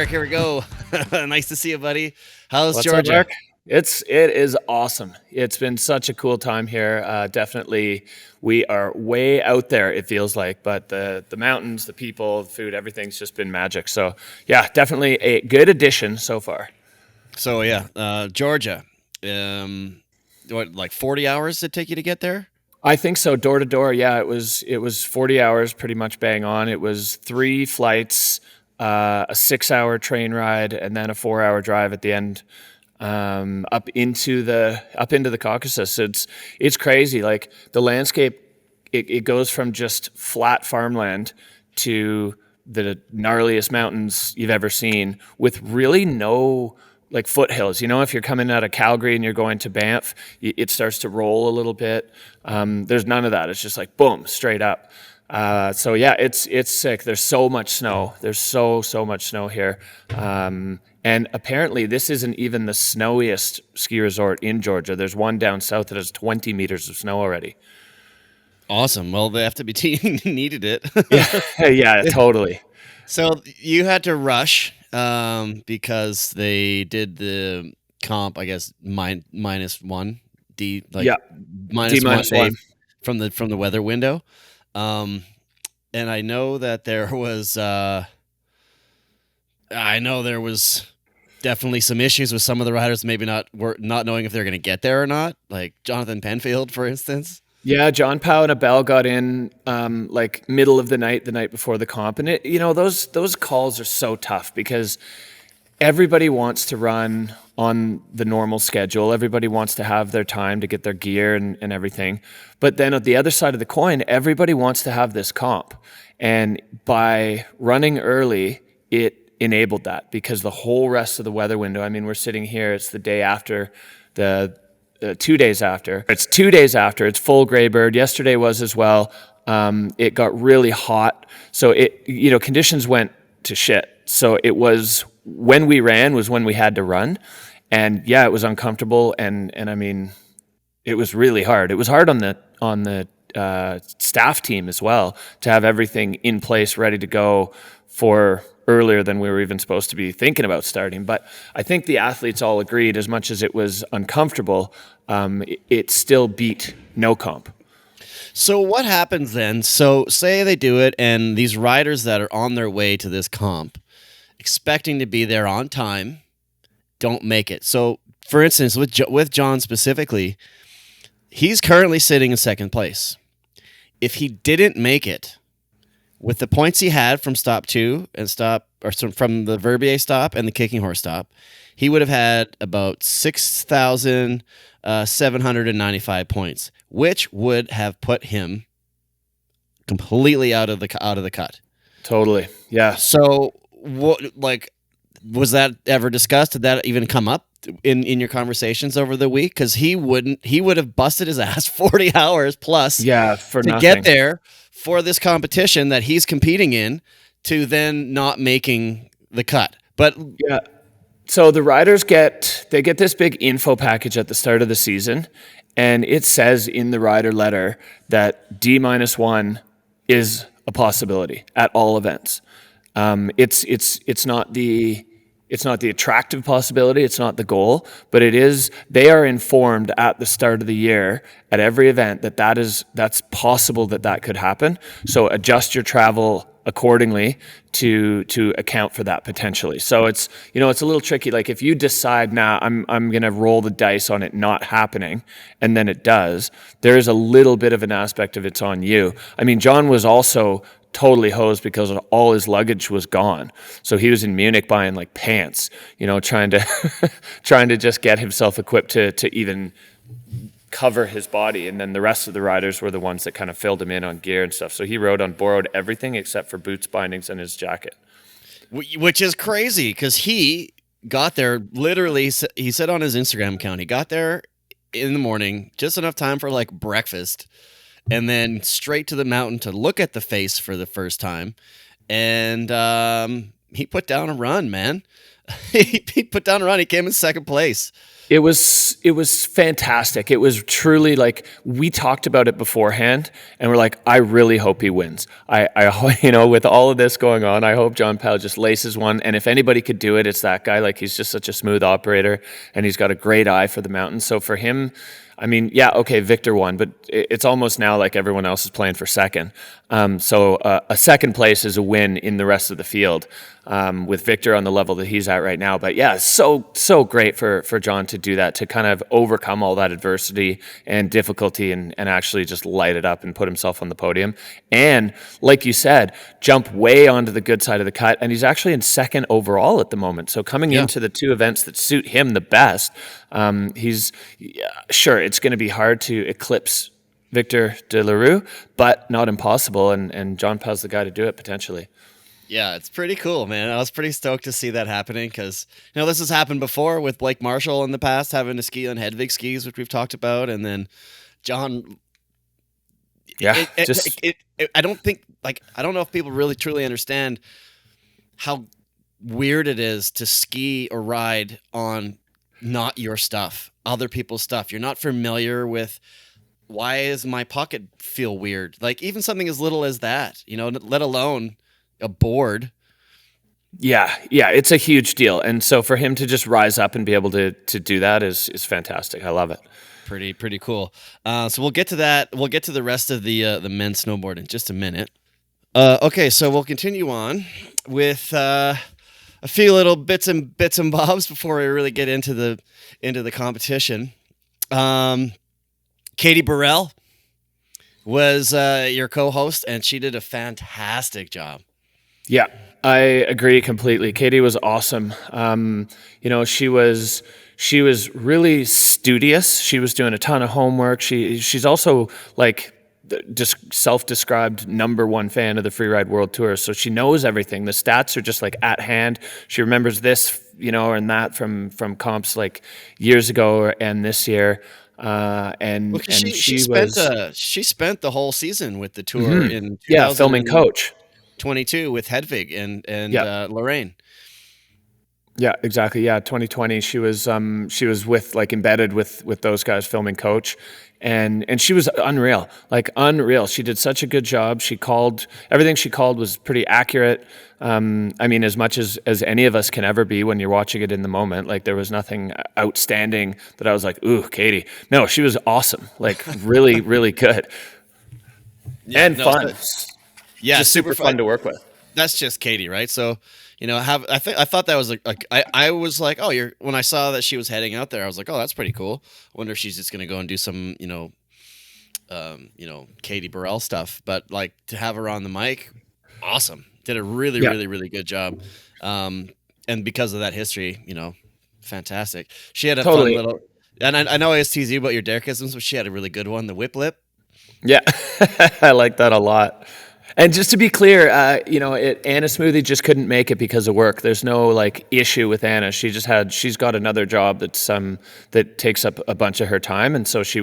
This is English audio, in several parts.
Eric, here we go. Nice to see you, buddy. How's What's Georgia? up, Mark? It is awesome. It's been such a cool time here. Definitely, we are way out there. It feels like, but the mountains, the people, the food, everything's just been magic. So yeah, definitely a good addition so far. So yeah, Georgia. What, like 40 hours did it take you to get there? I think so. Door to door, yeah. It was 40 hours, pretty much bang on. It was 3 flights, a 6-hour train ride, and then a 4-hour drive at the end. Up into the Caucasus. It's crazy. Like the landscape, it goes from just flat farmland to the gnarliest mountains you've ever seen, with really no like foothills. You know, if you're coming out of Calgary and you're going to Banff, it starts to roll a little bit. There's none of that. It's just like boom, straight up. So yeah, it's sick. There's so much snow. There's so much snow here. And apparently this isn't even the snowiest ski resort in Georgia. There's one down south that has 20 meters of snow already. Awesome. Well, the FWT needed it. Yeah, totally. So you had to rush because they did the comp, I guess, -1 D, like Yeah, D minus -1 one. from the weather window. And I know that there was definitely some issues with some of the riders, maybe not knowing if they're going to get there or not, like Jonathan Penfield, for instance. Yeah, John Powell and Abel got in like middle of the night before the comp, and those calls are so tough because everybody wants to run on the normal schedule. Everybody wants to have their time to get their gear and everything. But then at the other side of the coin, everybody wants to have this comp. And by running early, it enabled that because the whole rest of the weather window, I mean, we're sitting here, it's the day after, 2 days after. It's 2 days after, it's full gray bird. Yesterday was as well. It got really hot. So conditions went to shit. So it was, when we ran was when we had to run. And yeah, it was uncomfortable. And I mean, it was really hard. It was hard on the staff team as well to have everything in place, ready to go for earlier than we were even supposed to be thinking about starting. But I think the athletes all agreed, as much as it was uncomfortable, it still beat no comp. So what happens then? So say they do it, and these riders that are on their way to this comp, expecting to be there on time, don't make it. So, for instance, with John specifically, he's currently sitting in second place. If he didn't make it, with the points he had from stop 2 and from the Verbier stop and the Kicking Horse stop, he would have had about 6,795 points, which would have put him completely out of the cut. Totally, yeah. So, was that ever discussed? Did that even come up in your conversations over the week? Because he would have busted his ass 40 hours plus, for to nothing. get there for this competition that he's competing in, to then not making the cut. But yeah. So the riders get this big info package at the start of the season, and it says in the rider letter that D-1 is a possibility at all events. It's not the attractive possibility. It's not the goal, but it is. They are informed at the start of the year at every event that's possible that could happen. So adjust your travel accordingly to account for that potentially. So it's a little tricky. Like if you decide, I'm going to roll the dice on it not happening, and then it does, there is a little bit of an aspect of it's on you. I mean, John was also totally hosed because all his luggage was gone. So he was in Munich buying like pants, trying to just get himself equipped to even cover his body. And then the rest of the riders were the ones that kind of filled him in on gear and stuff. So he rode on borrowed everything except for boots, bindings, and his jacket. Which is crazy because he got there literally, he said on his Instagram account, he got there in the morning, just enough time for like breakfast, and then straight to the mountain to look at the face for the first time. And he put down a run, man. He put down a run. He came in second place. It was fantastic. It was truly like, we talked about it beforehand, and we're like, I really hope he wins. I with all of this going on, I hope John Powell just laces one. And if anybody could do it, it's that guy. Like, he's just such a smooth operator, and he's got a great eye for the mountains. So for him, I mean, yeah, okay, Victor won, but it's almost now like everyone else is playing for second. So a second place is a win in the rest of the field, with Victor on the level that he's at right now. But yeah, so great for John to do that, to kind of overcome all that adversity and difficulty and actually just light it up and put himself on the podium. And like you said, jump way onto the good side of the cut. And he's actually in second overall at the moment. So coming into the two events that suit him the best, sure, it's going to be hard to eclipse Victor de la Rue, but not impossible. And John Powell's the guy to do it potentially. Yeah, it's pretty cool, man. I was pretty stoked to see that happening because, this has happened before with Blake Marshall in the past, having to ski on Hedvig skis, which we've talked about. And then John. Yeah. I don't know if people really truly understand how weird it is to ski or ride on not your stuff, other people's stuff. You're not familiar with, why does my pocket feel weird? Like, even something as little as that, let alone a board. Yeah, it's a huge deal. And so for him to just rise up and be able to do that is fantastic. I love it. Pretty cool. So we'll get to that. We'll get to the rest of the men's snowboard in just a minute. Okay, so we'll continue on with a few little bits and bobs before we really get into the competition. Katie Burrell was your co-host, and she did a fantastic job. I agree completely. Katie was awesome. She was really studious. She was doing a ton of homework. She's also like just self-described number one fan of the Freeride World Tour. So she knows everything. The stats are just like at hand. She remembers this, and that from comps like years ago and this year. She spent the whole season with the tour in filming coach 22 with Hedvig and Lorraine. Yeah, exactly. Yeah, 2020 she was with, like, embedded with those guys filming coach, and she was unreal. Like, unreal. She did such a good job. Everything she called was pretty accurate. I mean, as much as any of us can ever be when you're watching it in the moment. Like, there was nothing outstanding that I was like, ooh, Katie. No, she was awesome. Like, really, really good. Fun. Just super fun to work with. That's just Katie, right? So, I thought that was I was like, oh, when I saw that she was heading out there, I was like, oh, that's pretty cool. I wonder if she's just gonna go and do some, Katie Burrell stuff. But like, to have her on the mic, awesome. Did a really, really, really good job. And because of that history, fantastic. She had a fun little, and I know I always tease you about your Derrickisms, but she had a really good one, the whip lip. Yeah, I like that a lot. And just to be clear, Anna Smoothie just couldn't make it because of work. There's no like issue with Anna. She's got another job that takes up a bunch of her time, and so she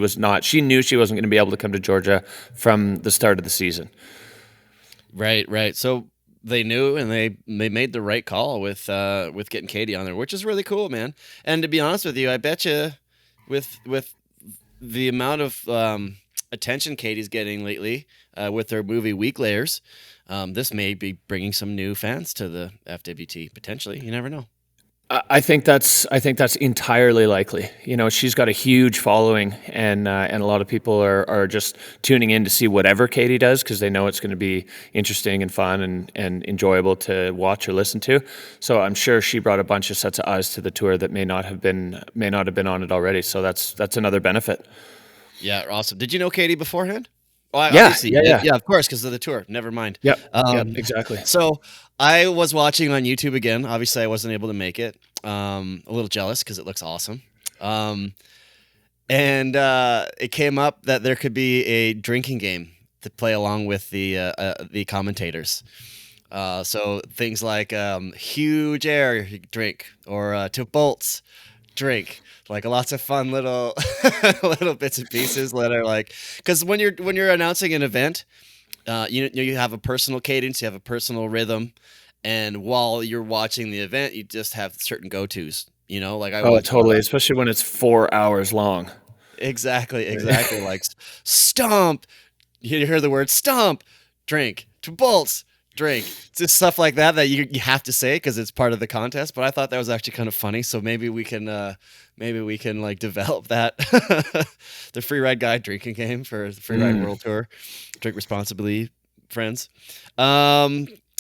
knew she wasn't going to be able to come to Georgia from the start of the season. Right. So they knew, and they made the right call with getting Katie on there, which is really cool, man. And to be honest with you, I bet you with the amount of attention Katie's getting lately with her movie Weak Layers, this may be bringing some new fans to the FWT potentially. You never know. I think that's entirely likely. She's got a huge following, and a lot of people are just tuning in to see whatever Katie does because they know it's going to be interesting and fun and enjoyable to watch or listen to. So I'm sure she brought a bunch of sets of eyes to the tour that may not have been on it already. So that's another benefit. Yeah, awesome. Did you know Katie beforehand? Well, yeah, of course, because of the tour. Never mind. Yep, exactly. So I was watching on YouTube again. Obviously, I wasn't able to make it. A little jealous because it looks awesome. And it came up that there could be a drinking game to play along with the commentators. So things like huge air drink or to bolts drink. Like lots of fun little bits and pieces that are like, because when you're announcing an event, you have a personal cadence, you have a personal rhythm, And while you're watching the event, you just have certain go-tos, like I Oh, watch. totally. Especially when it's 4 hours long. Exactly. Like stomp. You hear the word stomp, drink, to bolts, drink. It's just stuff like that you have to say because it's part of the contest. But I thought that was actually kind of funny. So maybe we can like develop that the Freeride guide drinking game for the Freeride World Tour. Drink responsibly, friends.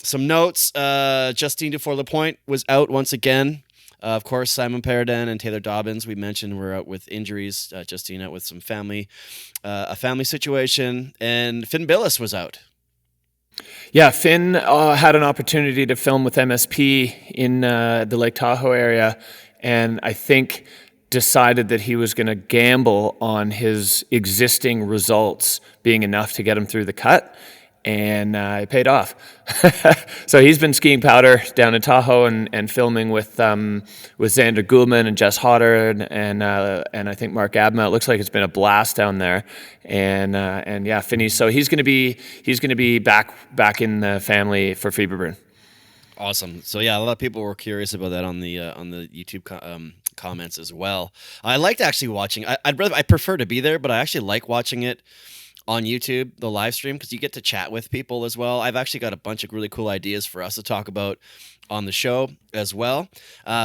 Some notes. Justine Dufour-Lapointe was out once again. Of course, Simon Paradin and Taylor Dobbins, we mentioned, were out with injuries. Justine out with a family situation. And Finn Billis was out. Yeah, Finn had an opportunity to film with MSP in the Lake Tahoe area, and I think decided that he was going to gamble on his existing results being enough to get him through the cut. And it paid off. So he's been skiing powder down in Tahoe and filming with Xander Goulman and Jess Hodder and I think Mark Abma. It looks like it's been a blast down there. And yeah, Finney. So he's gonna be back in the family for Fieberburn. Awesome. So yeah, a lot of people were curious about that on the YouTube comments as well. I liked actually watching. I prefer to be there, but I actually like watching it on YouTube, the live stream, because you get to chat with people as well. I've actually got a bunch of really cool ideas for us to talk about on the show as well.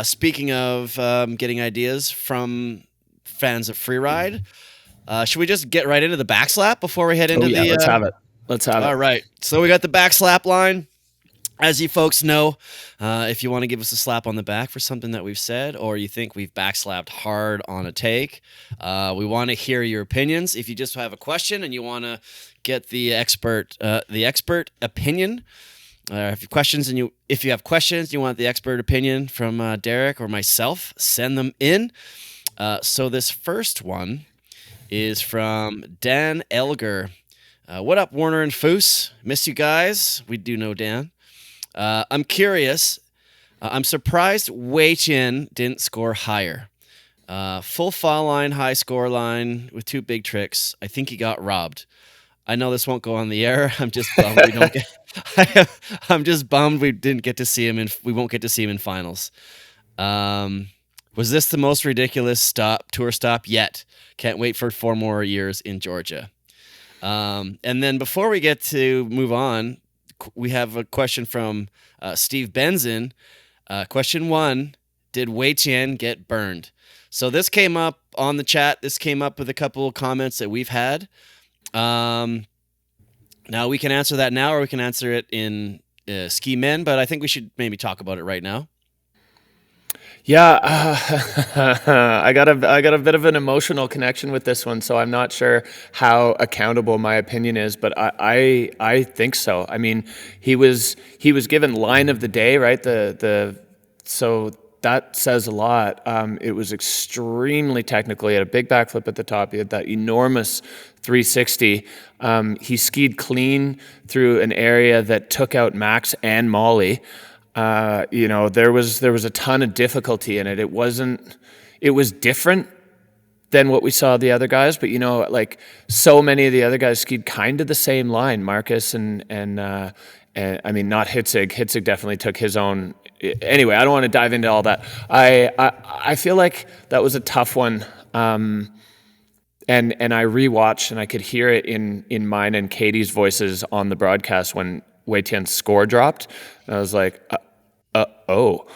Speaking of getting ideas from fans of Freeride, should we just get right into the backslap before we head into the... Let's have it. All right. So we got the backslap line. As you folks know, if you want to give us a slap on the back for something that we've said, or you think we've backslapped hard on a take, we want to hear your opinions. If you just have a question and you want to get the expert opinion, if you have questions, you want the expert opinion from Derek or myself, send them in. So this first one is from Dan Elger. What up, Warner and Foose? Miss you guys. We do know Dan. I'm curious. I'm surprised Wei Qian didn't score higher. Full fall line, high score line with 2 big tricks. I think he got robbed. I know this won't go on the air. I'm just bummed we don't get. I'm just bummed we didn't get to see him we won't get to see him in finals. Was this the most ridiculous tour stop yet? Can't wait for 4 more years in Georgia. And then before we get to move on, we have a question from Steve Benson. Question 1, did Wei Qian get burned? So this came up on the chat. This came up with a couple of comments that we've had. Now we can answer that now, or we can answer it in Ski Men, but I think we should maybe talk about it right now. Yeah, I got a bit of an emotional connection with this one, so I'm not sure how accountable my opinion is, but I think so. I mean, he was given line of the day, right? So that says a lot. It was extremely technical. He had a big backflip at the top. He had that enormous 360. He skied clean through an area that took out Max and Molly. There was a ton of difficulty in it. It was different than what we saw the other guys, but like so many of the other guys skied kind of the same line. Marcus and I mean, not Hitzig. Hitzig definitely took his own. Anyway, I don't want to dive into all that. I feel like that was a tough one. And I rewatched and I could hear it in mine and Katie's voices on the broadcast when Wei Tian's score dropped. And I was like, oh,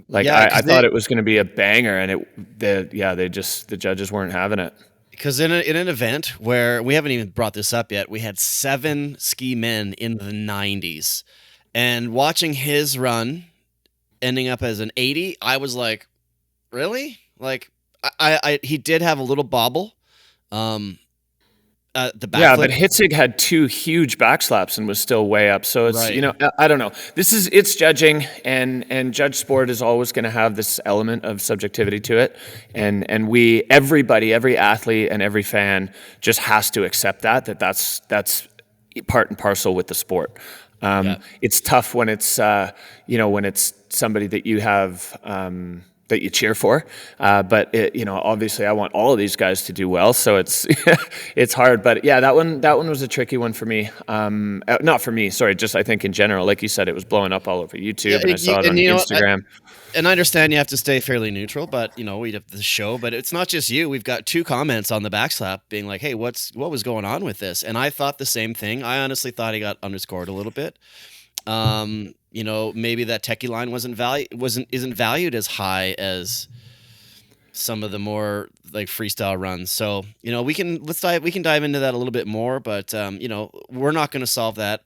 like yeah, I thought it was going to be a banger, and the judges weren't having it. Because in an event where we haven't even brought this up yet, we had 7 ski men in the 90s, and watching his run ending up as an 80, I was like, really? Like, he did have a little bobble. The backflip. But Hitzig had 2 huge backslaps and was still way up. So it's, right. I don't know. It's judging, and judge sport is always going to have this element of subjectivity to it. And everybody, every athlete and every fan just has to accept that's part and parcel with the sport. It's tough when it's, when it's somebody that you have, that you cheer for. But obviously I want all of these guys to do well. So it's, it's hard, but yeah, that one was a tricky one for me. Not for me, sorry. Just, I think in general, like you said, it was blowing up all over YouTube, and I saw it on Instagram. And I understand you have to stay fairly neutral, but we have the show. But it's not just you. We've got 2 comments on the Backslap being like, "Hey, what was going on with this?" And I thought the same thing. I honestly thought he got underscored a little bit. Maybe that techie line isn't valued as high as some of the more like freestyle runs. So we can dive into that a little bit more. But we're not going to solve that.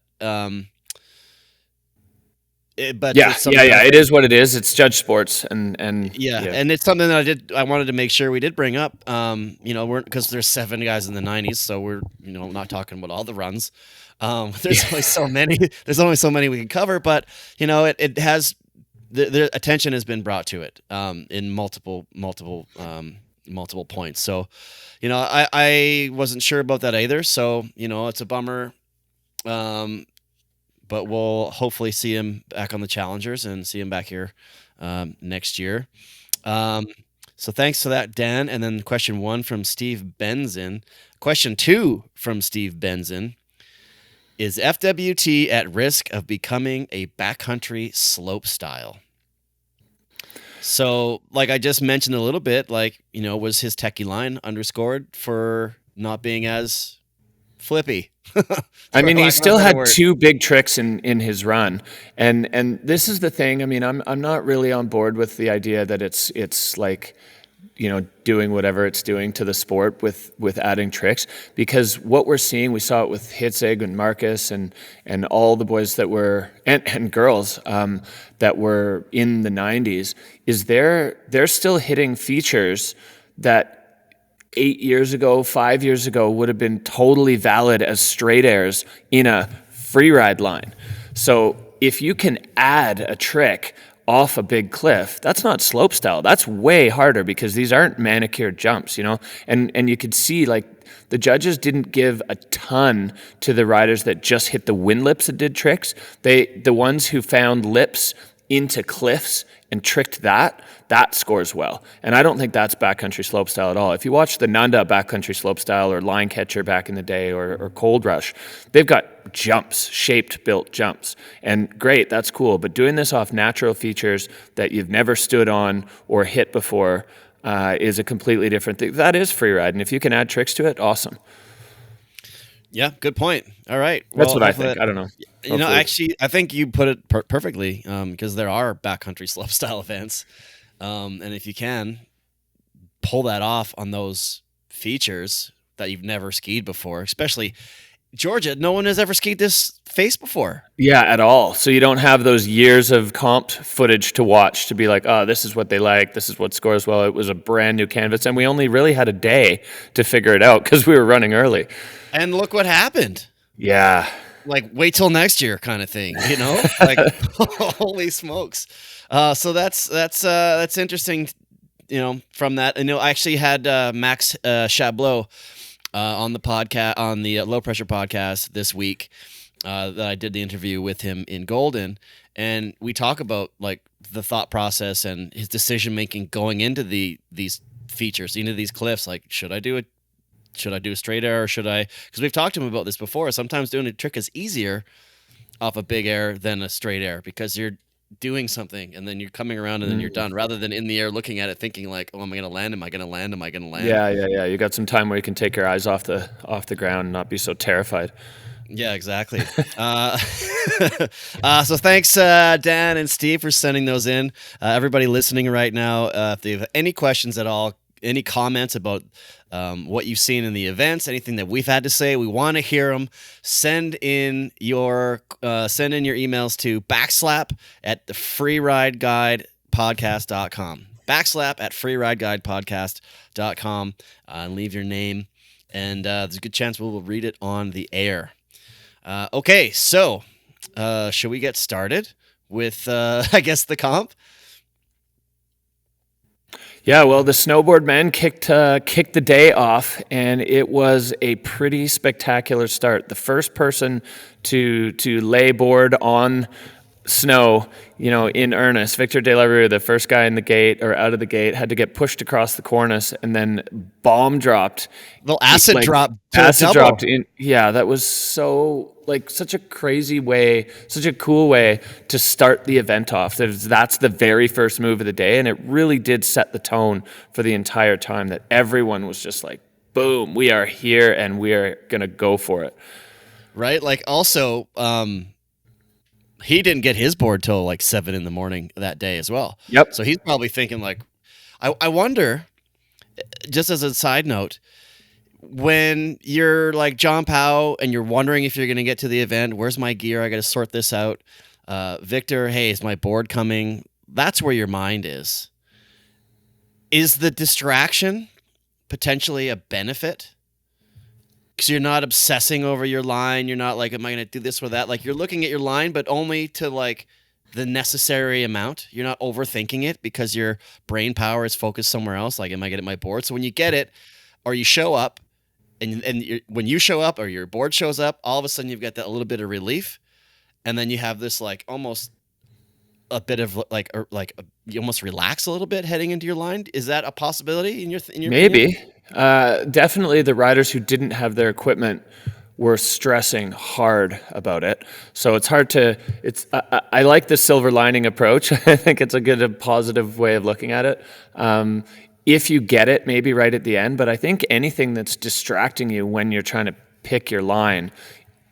It is what it is. It's judge sports, and it's something that I wanted to make sure we did bring up. Because there's 7 guys in the 90s, so we're not talking about all the runs. There's only so many. There's only so many we can cover, but it has the attention has been brought to it in multiple points. So I wasn't sure about that either. So it's a bummer. But we'll hopefully see him back on the Challengers and see him back here next year. So thanks for that, Dan. And then question 1 from Steve Benzin. Question 2 from Steve Benzin. Is FWT at risk of becoming a backcountry slope style? So like I just mentioned a little bit, was his techie line underscored for not being as flippy? I mean, he still had 2 big tricks in his run, and this is the thing. I mean, I'm not really on board with the idea that it's like doing whatever it's doing to the sport with adding tricks, because what we're seeing, we saw it with Hitzig and Marcus and all the boys that were and girls that were in the 90s, is they're still hitting features that 8 years ago, 5 years ago would have been totally valid as straight airs in a freeride line. So if you can add a trick off a big cliff, that's not slope style. That's way harder, because these aren't manicured jumps, and you could see like the judges didn't give a ton to the riders that just hit the wind lips that did tricks. The ones who found lips into cliffs and tricked that scores well. And I don't think that's backcountry slopestyle at all. If you watch the Nanda backcountry slopestyle or Line Catcher back in the day or Cold Rush, they've got jumps, built jumps. And great, that's cool. But doing this off natural features that you've never stood on or hit before is a completely different thing. That is freeride. And if you can add tricks to it, awesome. Yeah, good point. All right. That's what I think. I don't know. Actually, I think you put it perfectly, because there are backcountry slopestyle events. And if you can pull that off on those features that you've never skied before, especially Georgia, no one has ever skied this face before. Yeah, at all. So you don't have those years of comped footage to watch to be like, oh, this is what they like. This is what scores well. It was a brand new canvas. And we only really had a day to figure it out because we were running early. And look what happened. Yeah. Like, wait till next year kind of thing, like, holy smokes. So that's interesting, from that. And I actually had Max Chablot on the podcast, on the Low Pressure podcast this week, that I did the interview with him in Golden, and we talk about like the thought process and his decision making going into these features, into these cliffs. Like, should I do a straight air, or should I? Because we've talked to him about this before. Sometimes doing a trick is easier off a big air than a straight air, because you're doing something and then you're coming around and then you're done, rather than in the air looking at it thinking like, oh, am I going to land? Am I going to land? Am I going to land? Yeah. You got some time where you can take your eyes off the ground and not be so terrified. Yeah, exactly. So thanks, Dan and Steve, for sending those in. Everybody listening right now, if they have any questions at all, any comments about what you've seen in the events, anything that we've had to say, we want to hear them. Send in your emails to backslap@freerideguidepodcast.com. backslap@freerideguidepodcast.com, and leave your name, and there's a good chance we'll read it on the air. Okay, so should we get started with, I guess, the comp? Yeah, well, the Snowboard Men kicked the day off, and it was a pretty spectacular start. The first person to lay board on snow, in earnest. Victor De La Rue, the first guy in the gate or out of the gate, had to get pushed across the cornice and then bomb dropped. Little acid drop. Acid dropped in. Yeah, that was such a crazy way, such a cool way to start the event off. That's the very first move of the day, and it really did set the tone for the entire time that everyone was just like, boom, we are here and we are going to go for it. Right? Like also, he didn't get his board till like 7 a.m. that day as well. Yep. So he's probably thinking like, I wonder, just as a side note, when you're like John Powell and you're wondering if you're going to get to the event, where's my gear? I got to sort this out. Victor, hey, is my board coming? That's where your mind is. Is the distraction potentially a benefit? Because you're not obsessing over your line. You're not like, am I going to do this or that? Like, you're looking at your line, but only to like the necessary amount. You're not overthinking it because your brain power is focused somewhere else. Like, am I getting my board? So when you get it, or you show up, when you show up or your board shows up, all of a sudden you've got that little bit of relief, and then you have this like almost a bit of you almost relax a little bit heading into your line. Is that a possibility in your maybe opinion? Definitely the riders who didn't have their equipment were stressing hard about it. So it's hard to I like the silver lining approach. I think it's a positive way of looking at it. If you get it maybe right at the end, but I think anything that's distracting you when you're trying to pick your line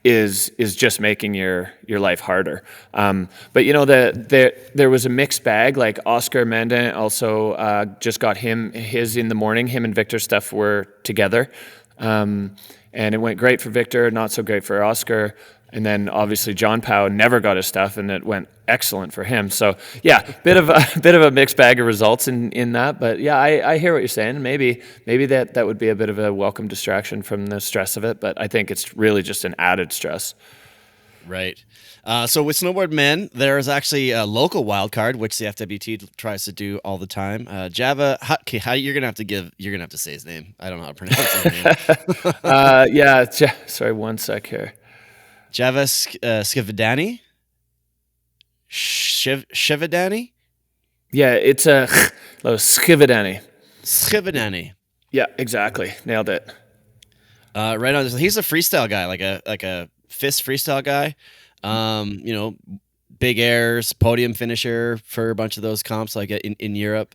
is just making your life harder. But there was a mixed bag. Like Oscar Manda also just got his in the morning. Him and Victor's stuff were together, and it went great for Victor, not so great for Oscar. And then obviously John Powell never got his stuff, and it went excellent for him. So yeah, bit of a mixed bag of results in that. But yeah, I hear what you're saying. Maybe that would be a bit of a welcome distraction from the stress of it. But I think it's really just an added stress. Right. So with Snowboard Men, there is actually a local wildcard, which the FWT tries to do all the time. Java, how you're gonna have to say his name. I don't know how to pronounce his name. Sorry, one sec here. Java Skividani? Shividani? Yeah, it's a Skividani. Skividani. Yeah, exactly. Nailed it. Right on. He's a freestyle guy, like a fist freestyle guy. Big airs, podium finisher for a bunch of those comps, like in Europe.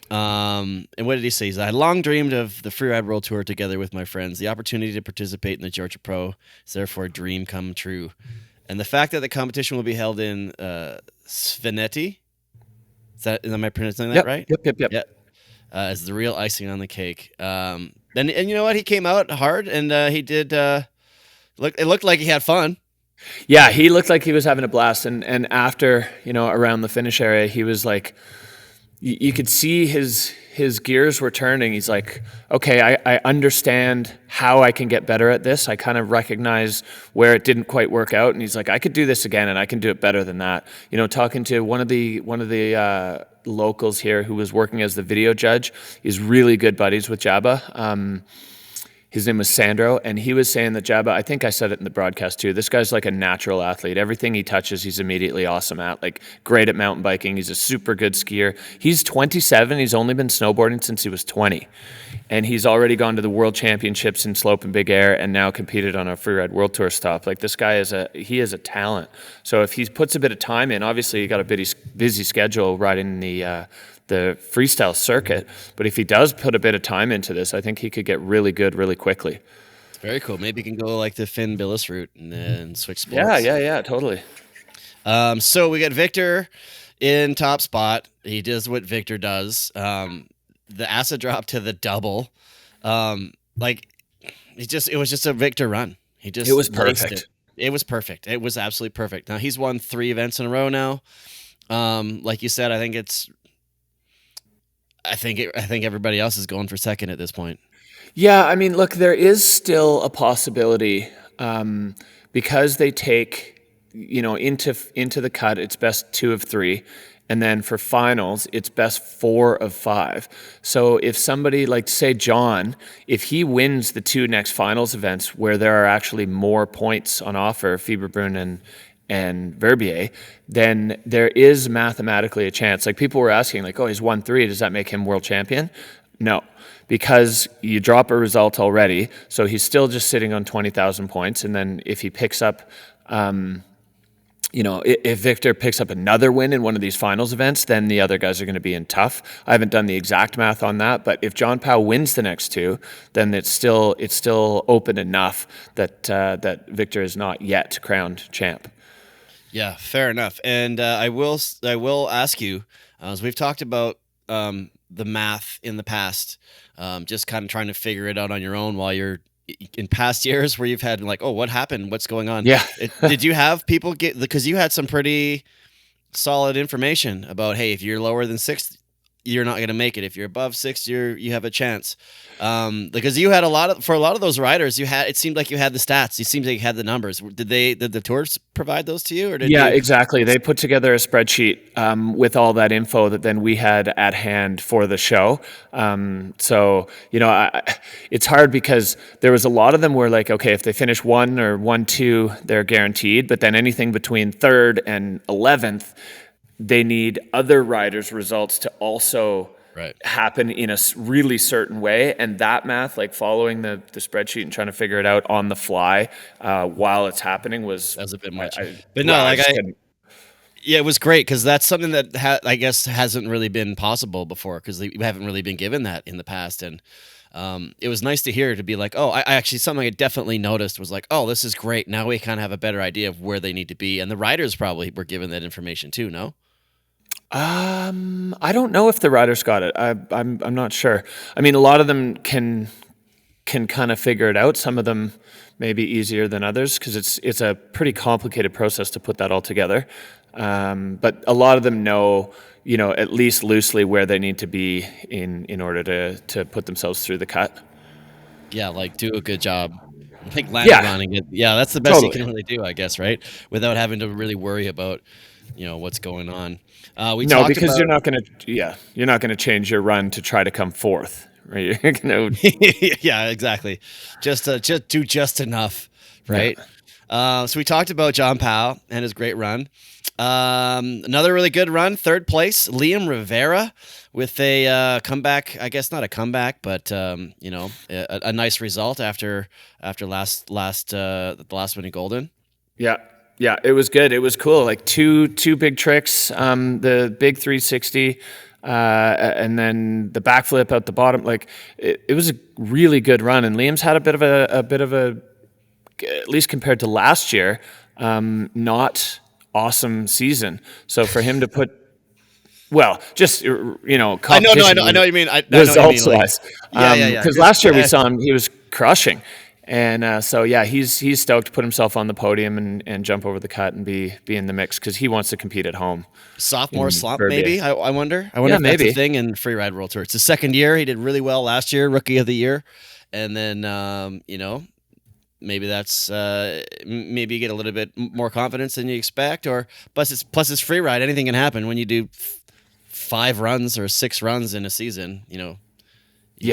And what did he say? He said, I long dreamed of the Freeride World Tour together with my friends. The opportunity to participate in the Georgia Pro is therefore a dream come true. And the fact that the competition will be held in Sveneti, am I pronouncing that right? Yep. Is the real icing on the cake. And you know what? He came out hard, and he did. It looked like he had fun. Yeah, he looked like he was having a blast. And after, around the finish area, he was like, you could see his gears were turning. He's like, okay, I understand how I can get better at this. I kind of recognize where it didn't quite work out. And he's like, I could do this again, and I can do it better than that. Talking to one of the locals here who was working as the video judge, he's really good buddies with Jabba. His name was Sandro, and he was saying that Jabba, I think I said it in the broadcast too, this guy's like a natural athlete. Everything he touches, he's immediately awesome at, like great at mountain biking. He's a super good skier. He's 27. He's only been snowboarding since he was 20. And he's already gone to the world championships in slope and big air and now competed on a Freeride World Tour stop. Like this guy is a talent. So if he puts a bit of time in, obviously he got a busy schedule riding the freestyle circuit, but if he does put a bit of time into this, I think he could get really good really quickly. Very cool. Maybe he can go like the Finn Billis route and then switch sports. Yeah, totally. So we got Victor in top spot. He does what Victor does. The acid drop to the double. It was just a Victor run. It was perfect. It was perfect. It was absolutely perfect. Now he's won 3 events in a row now. Like you said, I think everybody else is going for second at this point. Yeah, I mean, look, there is still a possibility because they take, into the cut, it's best 2 of 3. And then for finals, it's best 4 of 5. So if somebody like, say, John, if he wins the 2 next finals events where there are actually more points on offer, Fieberbrunn and Verbier, then there is mathematically a chance. Like people were asking, like, oh, he's won 3. Does that make him world champion? No, because you drop a result already. So he's still just sitting on 20,000 points. And then if he picks up, if Victor picks up another win in one of these finals events, then the other guys are going to be in tough. I haven't done the exact math on that, but if John Powell wins the next 2, then it's still open enough that Victor is not yet crowned champ. Yeah, fair enough. And I will ask you, as we've talked about the math in the past, just kind of trying to figure it out on your own while you're in past years where you've had like, oh, what happened? What's going on? Yeah. Did you have people because you had some pretty solid information about, hey, if you're lower than 6th, you're not going to make it. If you're above 6th, you have a chance. Because you had for a lot of those riders, it seemed like you had the stats. It seemed like you had the numbers. Did the tours provide those to you? Or exactly. They put together a spreadsheet with all that info that then we had at hand for the show. It's hard because there was a lot of them where like, okay, if they finish 1 or 1-2, they're guaranteed. But then anything between 3rd and 11th, they need other riders' results to also happen in a really certain way. And that math, like following the spreadsheet and trying to figure it out on the fly while it's happening was a bit much. It was great because that's something that I guess hasn't really been possible before because we haven't really been given that in the past. And it was nice to hear, to be like, oh, I actually, something I definitely noticed was like, oh, this is great. Now we kind of have a better idea of where they need to be. And the riders probably were given that information too, no? I don't know if the riders got it. I'm not sure. I mean, a lot of them can kind of figure it out. Some of them may be easier than others because it's a pretty complicated process to put that all together. But a lot of them know, at least loosely where they need to be in order to put themselves through the cut. Yeah, like do a good job. Like running it. Yeah, that's the best you can really do, I guess, right? Without having to really worry about what's going on. Because you're not going to change your run to try to come 4th, right? You're gonna... Yeah, exactly. Just do just enough, right? Yeah. So we talked about John Powell and his great run. Another really good run, 3rd place, Liam Rivera with a comeback. I guess not a comeback, but a nice result after the last winning Golden. Yeah. Yeah, it was good. It was cool. Like two big tricks, the big 360, and then the backflip out the bottom. Like it was a really good run. And Liam's had a bit of a, at least compared to last year, not awesome season. So for him to put, just I know what you mean. Results wise, because last year we saw him; he was crushing. And he's stoked to put himself on the podium and jump over the cut and be in the mix because he wants to compete at home. Sophomore slump, maybe? I wonder. I wonder if that's a thing in Freeride World Tour. It's his 2nd year. He did really well last year, Rookie of the Year. And then, maybe that's maybe you get a little bit more confidence than you expect. Or plus it's Freeride. Anything can happen when you do 5 runs or 6 runs in a season. You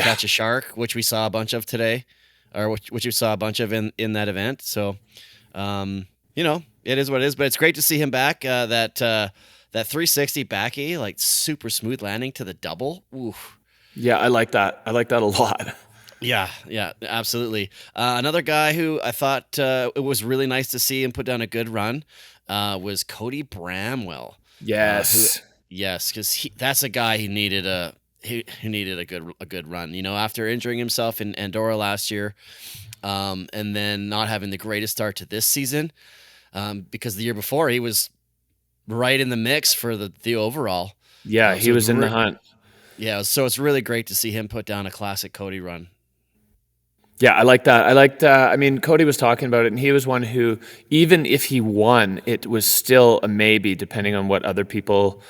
catch a shark, which we saw a bunch of today. Or which you saw a bunch of in that event. So, it is what it is. But it's great to see him back. That 360 backy, like super smooth landing to the double. Oof. Yeah, I like that. I like that a lot. Yeah, absolutely. Another guy who I thought it was really nice to see him put down a good run was Cody Bramwell. Yes. Because that's a guy who needed a good run, after injuring himself in Andorra last year, and then not having the greatest start to this season, because the year before he was right in the mix for the overall. Yeah, he was in the hunt. Yeah, so it's really great to see him put down a classic Cody run. Yeah, I like that. I mean, Cody was talking about it, and he was one who, even if he won, it was still a maybe, depending on what other people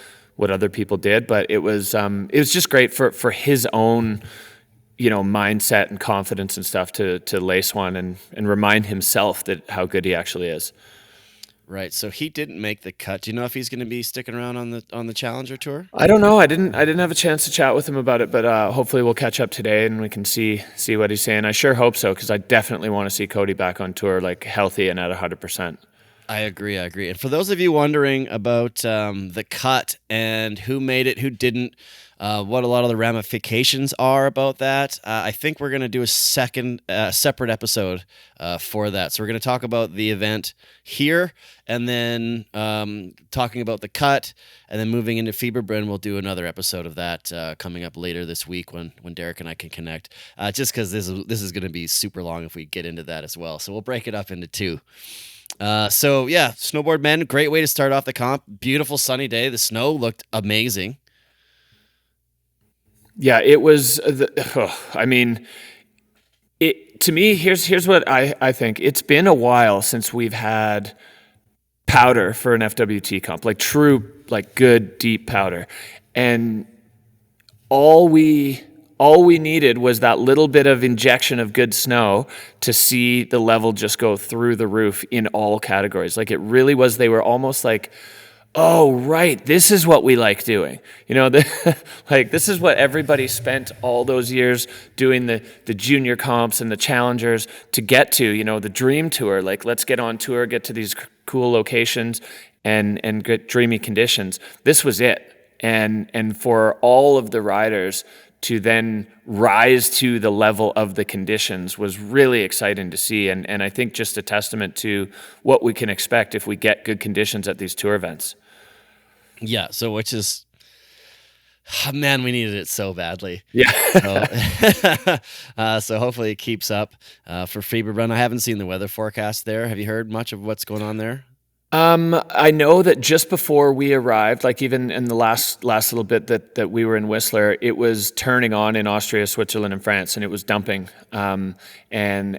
did. But it was just great for his own, mindset and confidence and stuff to lace one and remind himself that how good he actually is. Right. So he didn't make the cut. Do you know if he's going to be sticking around on the Challenger Tour? I don't know. I didn't have a chance to chat with him about it, but hopefully we'll catch up today and we can see what he's saying. I sure hope so, because I definitely want to see Cody back on tour, like healthy and at 100%. I agree. And for those of you wondering about the cut and who made it, who didn't, what a lot of the ramifications are about that, I think we're going to do a separate episode for that. So we're going to talk about the event here, and then talking about the cut, and then moving into Fieberbrunn. We'll do another episode of that coming up later this week when Derek and I can connect. Just because this is going to be super long if we get into that as well. So we'll break it up into two. So yeah, Snowboard Men, great way to start off the comp. Beautiful sunny day. The snow looked amazing. Yeah, it was. To me, here's what I think. It's been a while since we've had powder for an FWT comp, like true, like good deep powder, and all we needed was that little bit of injection of good snow to see the level just go through the roof in all categories. Like it really was. They were almost like, oh, right, this is what we like doing. Like this is what everybody spent all those years doing, the junior comps and the challengers to get to, the dream tour. Like, let's get on tour, get to these cool locations and get dreamy conditions. This was it. And for all of the riders to then rise to the level of the conditions was really exciting to see. And I think just a testament to what we can expect if we get good conditions at these tour events. Yeah, so which is, man, we needed it so badly. Yeah. So hopefully it keeps up for Fieberbrunn. I haven't seen the weather forecast there. Have you heard much of what's going on there? I know that just before we arrived, like even in the last little bit that we were in Whistler, it was turning on in Austria, Switzerland, and France, and it was dumping. And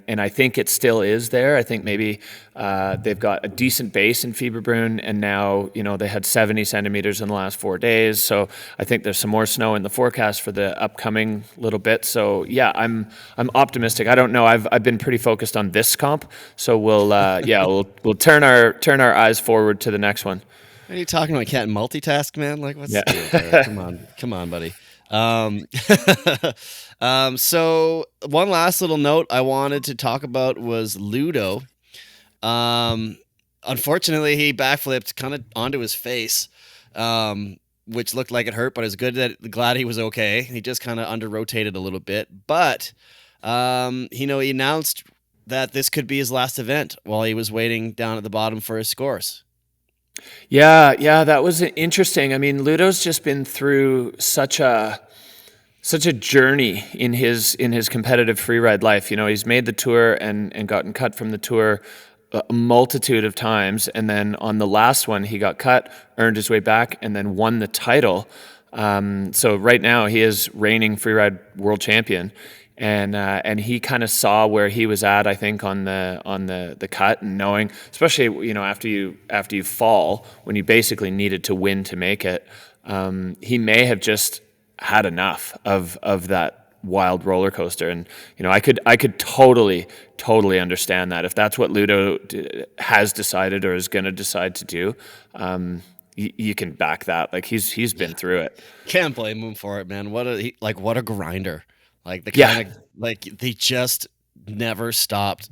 I think it still is there. I think maybe they've got a decent base in Fieberbrunn, and now they had 70 centimeters in the last 4 days. So I think there's some more snow in the forecast for the upcoming little bit. So yeah, I'm optimistic. I don't know. I've been pretty focused on this comp, so we'll turn our eyes forward to the next one. What are you talking about? Can't multitask, man? Like, what's yeah. Come on, buddy. So one last little note I wanted to talk about was Ludo. Unfortunately, he backflipped kind of onto his face, which looked like it hurt, but it's glad he was okay. He just kind of under-rotated a little bit, but he announced that this could be his last event while he was waiting down at the bottom for his scores. Yeah, that was interesting. I mean, Ludo's just been through such a journey in his competitive freeride life. He's made the tour and gotten cut from the tour a multitude of times, and then on the last one he got cut, earned his way back, and then won the title. So right now he is reigning freeride world champion. And he kind of saw where he was at, I think, on the cut, and knowing, especially after you fall, when you basically needed to win to make it, he may have just had enough of that wild roller coaster. And I could totally understand that if that's what Ludo has decided or is going to decide to do. You can back that. Like he's been through it. Can't blame him for it, man. What a grinder. Like they just never stopped.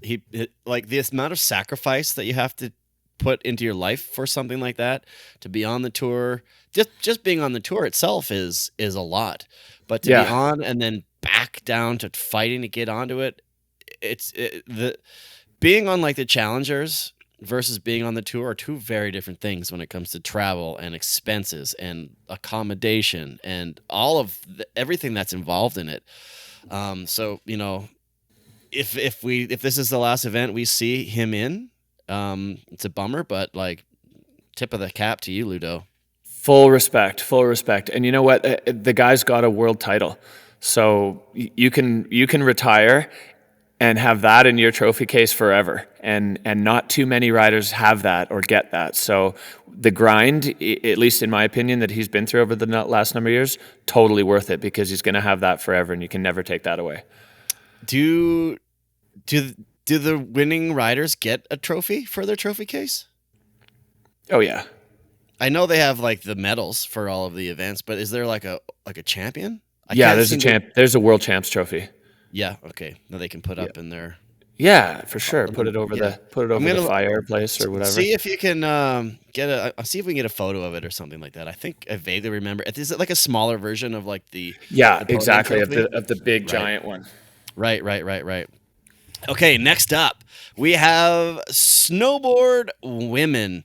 Like the amount of sacrifice that you have to put into your life for something like that, to be on the tour, just being on the tour itself is a lot. But to be on and then back down to fighting to get onto it, being on like the challengers versus being on the tour are two very different things when it comes to travel and expenses and accommodation and all of everything that's involved in it. So if this is the last event we see him in, it's a bummer, but like tip of the cap to you, Ludo. Full respect. And you know what? The guy's got a world title, so you can retire and have that in your trophy case forever. And not too many riders have that or get that. So the grind, at least in my opinion, that he's been through over the last number of years, totally worth it, because he's going to have that forever, and you can never take that away. Do the winning riders get a trophy for their trophy case? Oh yeah. I know they have like the medals for all of the events, but is there like a champion? There's a world champs trophy. Yeah, okay. Now they can put up in their Yeah, for sure. Put it over Yeah. I'm the gonna fireplace or whatever. see if you can I'll see if we can get a photo of it or something like that. I think I vaguely remember. Is it like a smaller version of like Yeah, the podium exactly. trophy? Of the big Right. giant one. Right. Okay, next up we have Snowboard Women,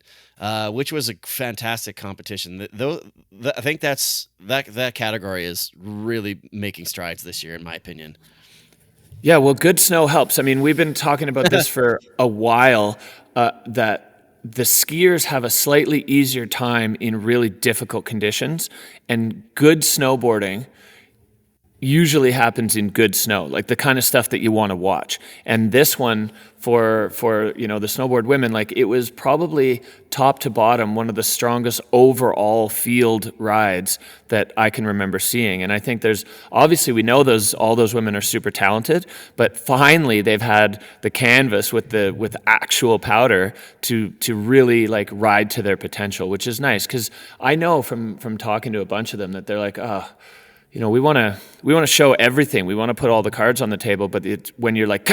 which was a fantastic competition. I think that category is really making strides this year, in my opinion. Yeah, well, good snow helps. I mean, we've been talking about this for a while, that the skiers have a slightly easier time in really difficult conditions, and good snowboarding usually happens in good snow, like the kind of stuff that you want to watch. And this one for the Snowboard Women, like it was probably top to bottom one of the strongest overall field rides that I can remember seeing. And I think there's obviously, we know all those women are super talented, but finally they've had the canvas with actual powder to really like ride to their potential, which is nice, because I know from talking to a bunch of them that they're like, oh, we want to show everything. We want to put all the cards on the table, but when you're like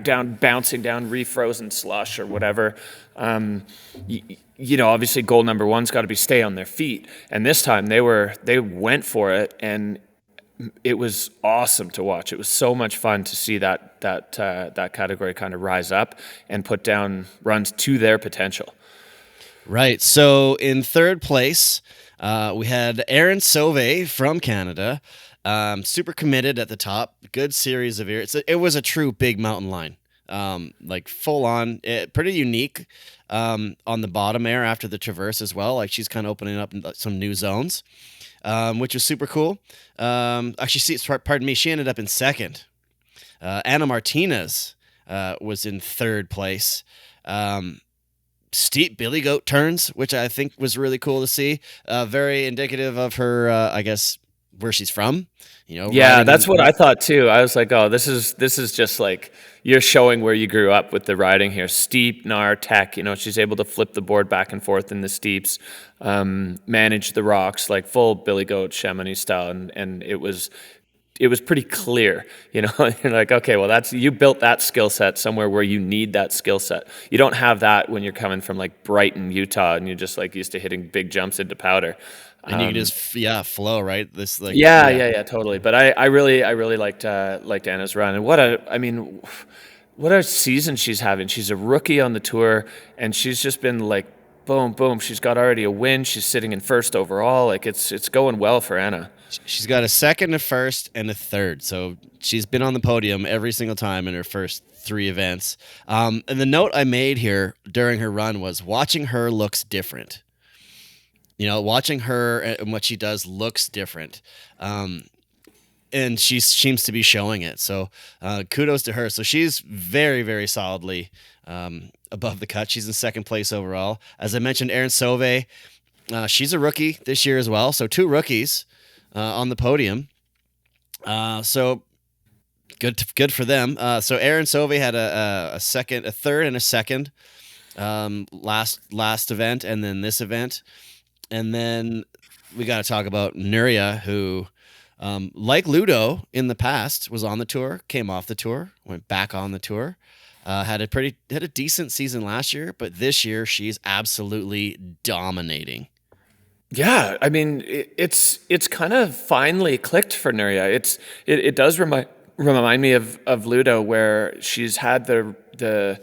down, bouncing down refrozen slush or whatever, obviously goal number one's got to be stay on their feet. And this time they went for it, and it was awesome to watch. It was so much fun to see that category kind of rise up and put down runs to their potential. Right. So in third place, we had Aaron Sauvé from Canada, super committed at the top. Good series of years. It was a true big mountain line, like full on, pretty unique on the bottom air after the traverse as well. Like she's kind of opening up some new zones, which was super cool. Pardon me, she ended up in second. Anna Martinez was in third place. Steep billy goat turns, which I think was really cool to see. Very indicative of her, I guess, where she's from. Yeah, that's what I thought too. I was like, oh, this is just like you're showing where you grew up with the riding here. Steep, gnar, tech. She's able to flip the board back and forth in the steeps, manage the rocks, like full billy goat Chamonix style, and it was pretty clear, You're like, okay, well, you built that skill set somewhere where you need that skill set. You don't have that when you're coming from like Brighton, Utah, and you're just like used to hitting big jumps into powder. And you can just flow, right? This like yeah, totally. But I really liked Anna's run, and what a season she's having. She's a rookie on the tour, and she's just been like boom, boom. She's got already a win. She's sitting in first overall. Like it's going well for Anna. She's got a second, a first, and a third. So she's been on the podium every single time in her first three events. And the note I made here during her run was watching her looks different. Watching her and what she does looks different. And she seems to be showing it. So kudos to her. So she's very, very solidly above the cut. She's in second place overall. As I mentioned, Aaron Sauvé, she's a rookie this year as well. So two rookies on the podium. So good for them. So Aaron Sauvé had a third and a second last event, and then this event. And then we got to talk about Nuria, who, like Ludo in the past, was on the tour, came off the tour, went back on the tour, had a decent season last year, but this year she's absolutely dominating. Yeah, I mean, it's kind of finally clicked for Nuria. It does remind me of Ludo, where she's had the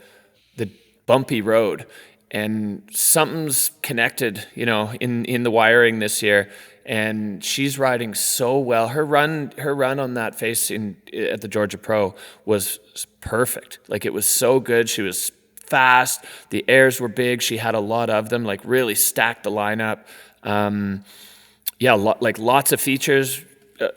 bumpy road, and something's connected, in the wiring this year, and she's riding so well. Her run on that face at the Georgia Pro was perfect. Like, it was so good. She was fast. The airs were big. She had a lot of them. Like, really stacked the lineup. Lots of features,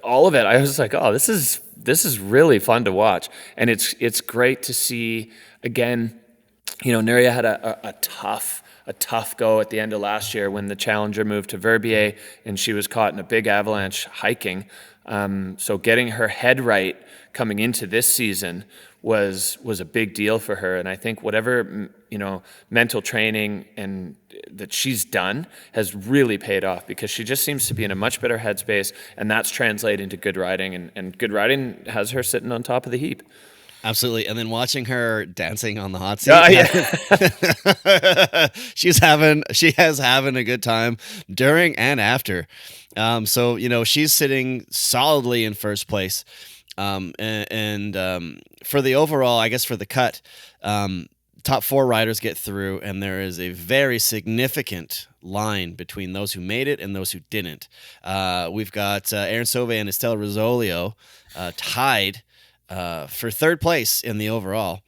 all of it. I was like, oh, this is really fun to watch, and it's great to see again. Nuria had a tough go at the end of last year when the Challenger moved to Verbier, and she was caught in a big avalanche hiking. So getting her head right coming into this season was a big deal for her. And I think whatever, mental training and that she's done has really paid off, because she just seems to be in a much better headspace, and that's translating to good riding, and good riding has her sitting on top of the heap. Absolutely. And then watching her dancing on the hot seat. Yeah. She has having a good time during and after. So, she's sitting solidly in first place. For the overall, I guess for the cut, top 4 riders get through, and there is a very significant line between those who made it and those who didn't. We've got Aaron Sauve and Estelle Rosolio tied for third place in the overall.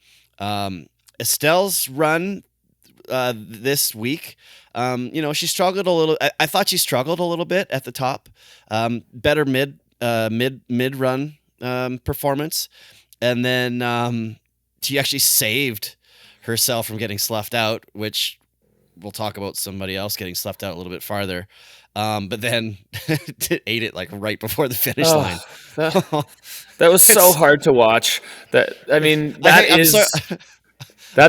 Estelle's run this week, she struggled a little. I thought she struggled a little bit at the top. Better mid run performance, and then she actually saved herself from getting sloughed out, which we'll talk about somebody else getting sloughed out a little bit farther. But then ate it like right before the finish line. That was so hard to watch. That's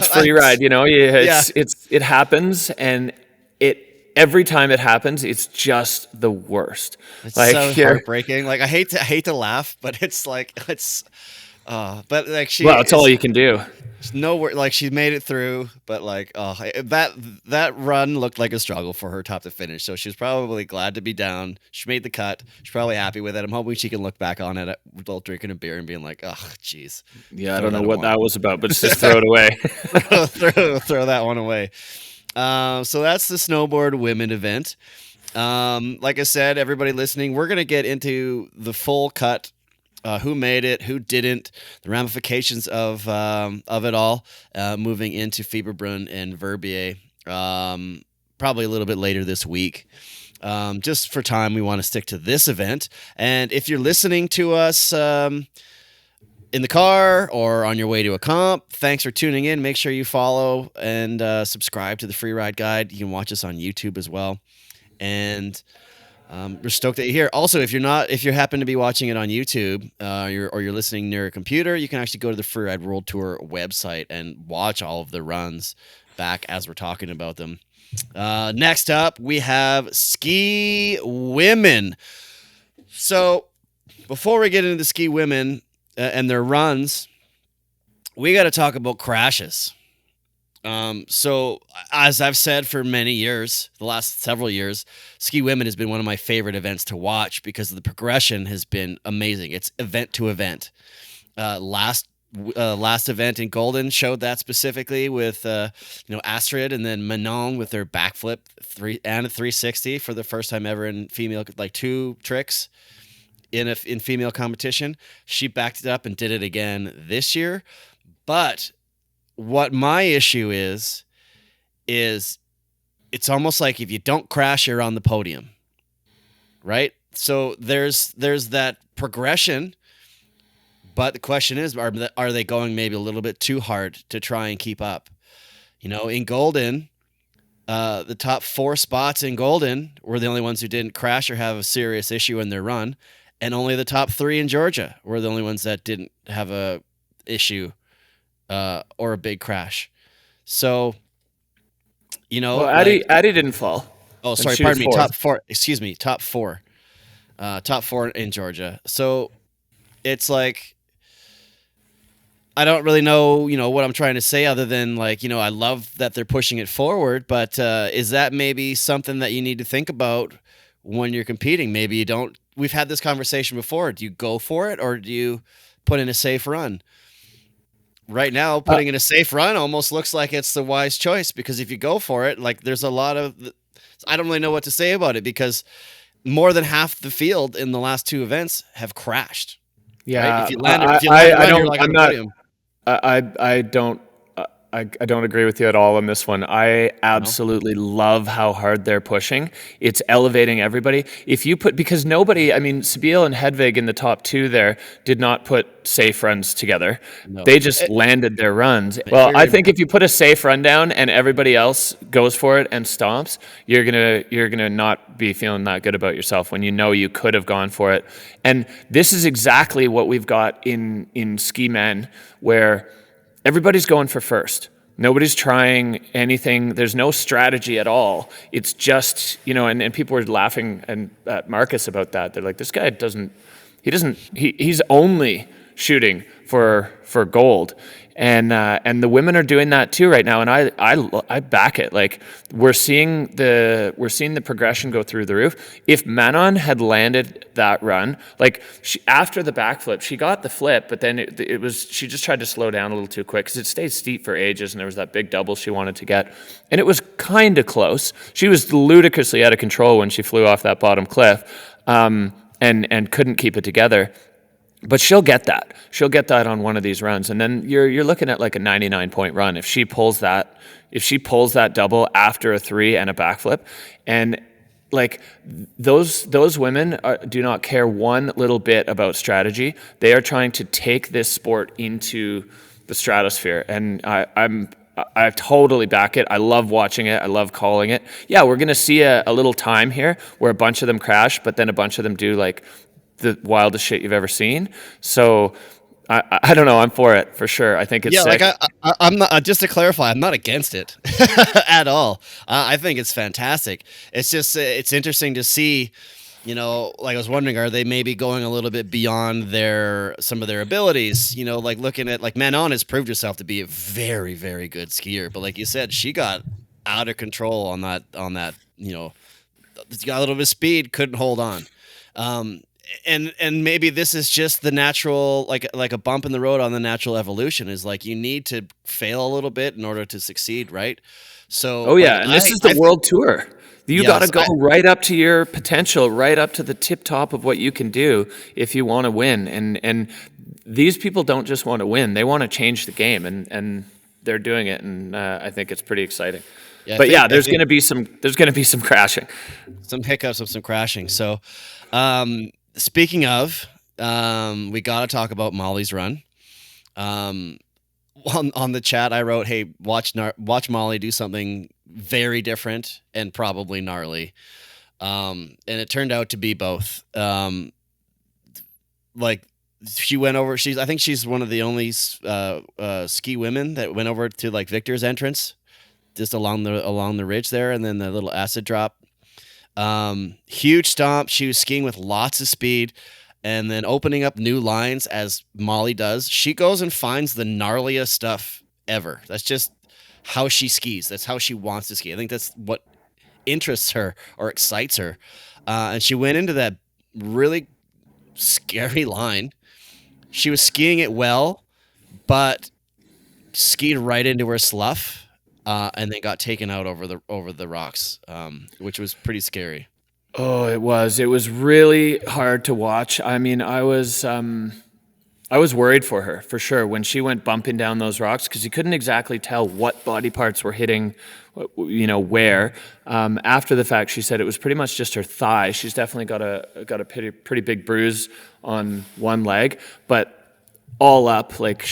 Freeride. It happens, and every time it happens, it's just the worst. It's so heartbreaking. Like I hate to laugh, but it's like but like it's all you can do. Like she made it through, but like that run looked like a struggle for her top to finish. So she's probably glad to be down. She made the cut. She's probably happy with it. I'm hoping she can look back on it while drinking a beer and being like, oh, geez. Yeah, I don't know what that was about, but just throw it away. throw that one away. So that's the Snowboard Women event. Like I said, everybody listening, we're gonna get into the full cut. Who made it, who didn't, the ramifications of it all, moving into Fieberbrunn and Verbier, probably a little bit later this week. Just for time, we want to stick to this event. And if you're listening to us in the car or on your way to a comp, thanks for tuning in. Make sure you follow and subscribe to the Freeride Guide. You can watch us on YouTube as well. And we're stoked that you're here. Also, if you happen to be watching it on YouTube, or you're listening near a computer, you can actually go to the Freeride World Tour website and watch all of the runs back as we're talking about them. Next up, we have Ski Women. So before we get into the Ski Women and their runs, we got to talk about crashes. So as I've said for many years, the last several years, Ski Women has been one of my favorite events to watch because the progression has been amazing. It's event to event. Last event in Golden showed that specifically with Astrid and then Manon with their backflip and a 360 for the first time ever in female, like 2 tricks in female competition. She backed it up and did it again this year, but what my issue is it's almost like if you don't crash, you're on the podium, right? So there's that progression, but the question is, are they going maybe a little bit too hard to try and keep up? In Golden, the top 4 spots in Golden were the only ones who didn't crash or have a serious issue in their run, and only the top 3 in Georgia were the only ones that didn't have a issue or a big crash. So, Addie didn't fall. Oh, sorry, pardon me. Top 4. Excuse me. Top 4. Top 4 in Georgia. So it's like, I don't really know, what I'm trying to say other than I love that they're pushing it forward, but is that maybe something that you need to think about when you're competing? Maybe you don't. We've had this conversation before. Do you go for it or do you put in a safe run? Right now, putting in a safe run almost looks like it's the wise choice, because if you go for it, there's a lot of, I don't really know what to say about it, because more than half the field in the last 2 events have crashed. Yeah, right? If you land, I don't agree with you at all on this one. I absolutely love how hard they're pushing. It's elevating everybody. Because nobody, Sabile and Hedvig in the top 2 there did not put safe runs together. No. They just landed their runs. Well, I think if you put a safe run down and everybody else goes for it and stomps, you're gonna not be feeling that good about yourself when you could have gone for it. And this is exactly what we've got in Ski Men, where everybody's going for first. Nobody's trying anything. There's no strategy at all. It's just, and people were laughing at Marcus about that. They're like, this guy he's only shooting for gold. And the women are doing that too right now, and I back it. Like we're seeing the progression go through the roof. If Manon had landed that run, like after the backflip, she got the flip, but then she just tried to slow down a little too quick because it stayed steep for ages, and there was that big double she wanted to get, and it was kind of close. She was ludicrously out of control when she flew off that bottom cliff, and couldn't keep it together. But she'll get that. She'll get that on one of these runs, and then you're looking at like a 99-point run if she pulls that double after a 3 and a backflip. And like those women do not care one little bit about strategy. They are trying to take this sport into the stratosphere, and I totally back it. I love watching it. I love calling it. Yeah, we're gonna see a little time here where a bunch of them crash, but then a bunch of them do like the wildest shit you've ever seen. So I don't know. I'm for it for sure. I think it's sick. Like I'm not, just to clarify, I'm not against it at all. I think it's fantastic. It's just it's interesting to see. Like I was wondering, are they maybe going a little bit beyond some of their abilities? Like looking at like Manon has proved herself to be a very, very good skier, but like you said, she got out of control on that. Got a little bit of speed, couldn't hold on. And maybe this is just the natural, like a bump in the road on the natural evolution is like you need to fail a little bit in order to succeed, right? So, and this is the world tour. You got to go right up to your potential, right up to the tip top of what you can do if you want to win. And these people don't just want to win; they want to change the game, and they're doing it. And I think it's pretty exciting. Yeah, there's going to be some crashing, some hiccups, some crashing. So. Speaking of, we got to talk about Molly's run. On the chat, I wrote, "Hey, watch Molly do something very different and probably gnarly," and it turned out to be both. Like she went over. I think she's one of the only ski women that went over to like Victor's entrance, just along the ridge there, and then the little acid drop. Huge stomp. She was skiing with lots of speed and then opening up new lines as Molly does. She goes and finds the gnarliest stuff ever. That's just how she skis. That's how she wants to ski. I think that's what interests her or excites her. And she went into that really scary line. She was skiing it well, but skied right into her slough. And then got taken out over the rocks, which was pretty scary. Oh, it was. It was really hard to watch. I mean, I was worried for her for sure when she went bumping down those rocks because you couldn't exactly tell what body parts were hitting, where. After the fact, she said it was pretty much just her thigh. She's definitely got a pretty big bruise on one leg, but all up, like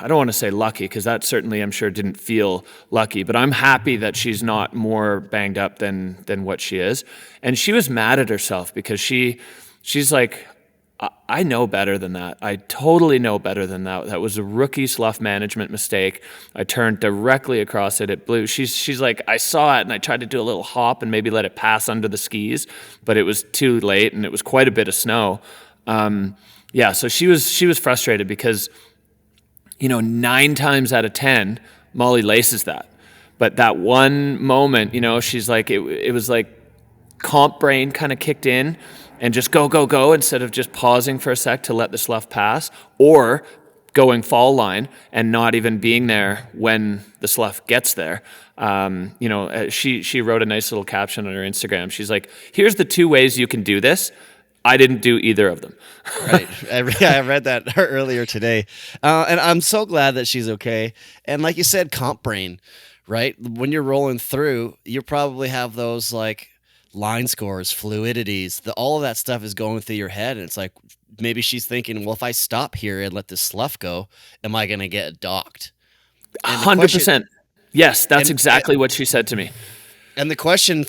I don't want to say lucky because that certainly I'm sure didn't feel lucky, but I'm happy that she's not more banged up than what she is. And she was mad at herself because she's like, I know better than that. I totally know better than that. That was a rookie slough management mistake. I turned directly across it. It blew. She's like, I saw it and I tried to do a little hop and maybe let it pass under the skis, but it was too late and it was quite a bit of snow. So she was frustrated because 9 times out of 10, Molly laces that. But that one moment, she's like, it was like comp brain kind of kicked in and just go instead of just pausing for a sec to let the slough pass or going fall line and not even being there when the slough gets there. She wrote a nice little caption on her Instagram. She's like, here's the 2 ways you can do this. I didn't do either of them. Right. I read that earlier today. And I'm so glad that she's okay. And like you said, comp brain, right? When you're rolling through, you probably have those like line scores, fluidities, all of that stuff is going through your head. And it's like, maybe she's thinking, well, if I stop here and let this slough go, am I going to get docked? 100%. Yes, that's exactly what she said to me. And the question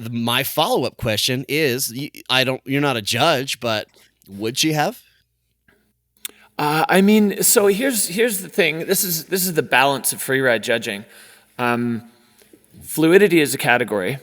my follow-up question is, you're not a judge, but would she have? I mean, so here's the thing. This is the balance of freeride judging. Fluidity is a category,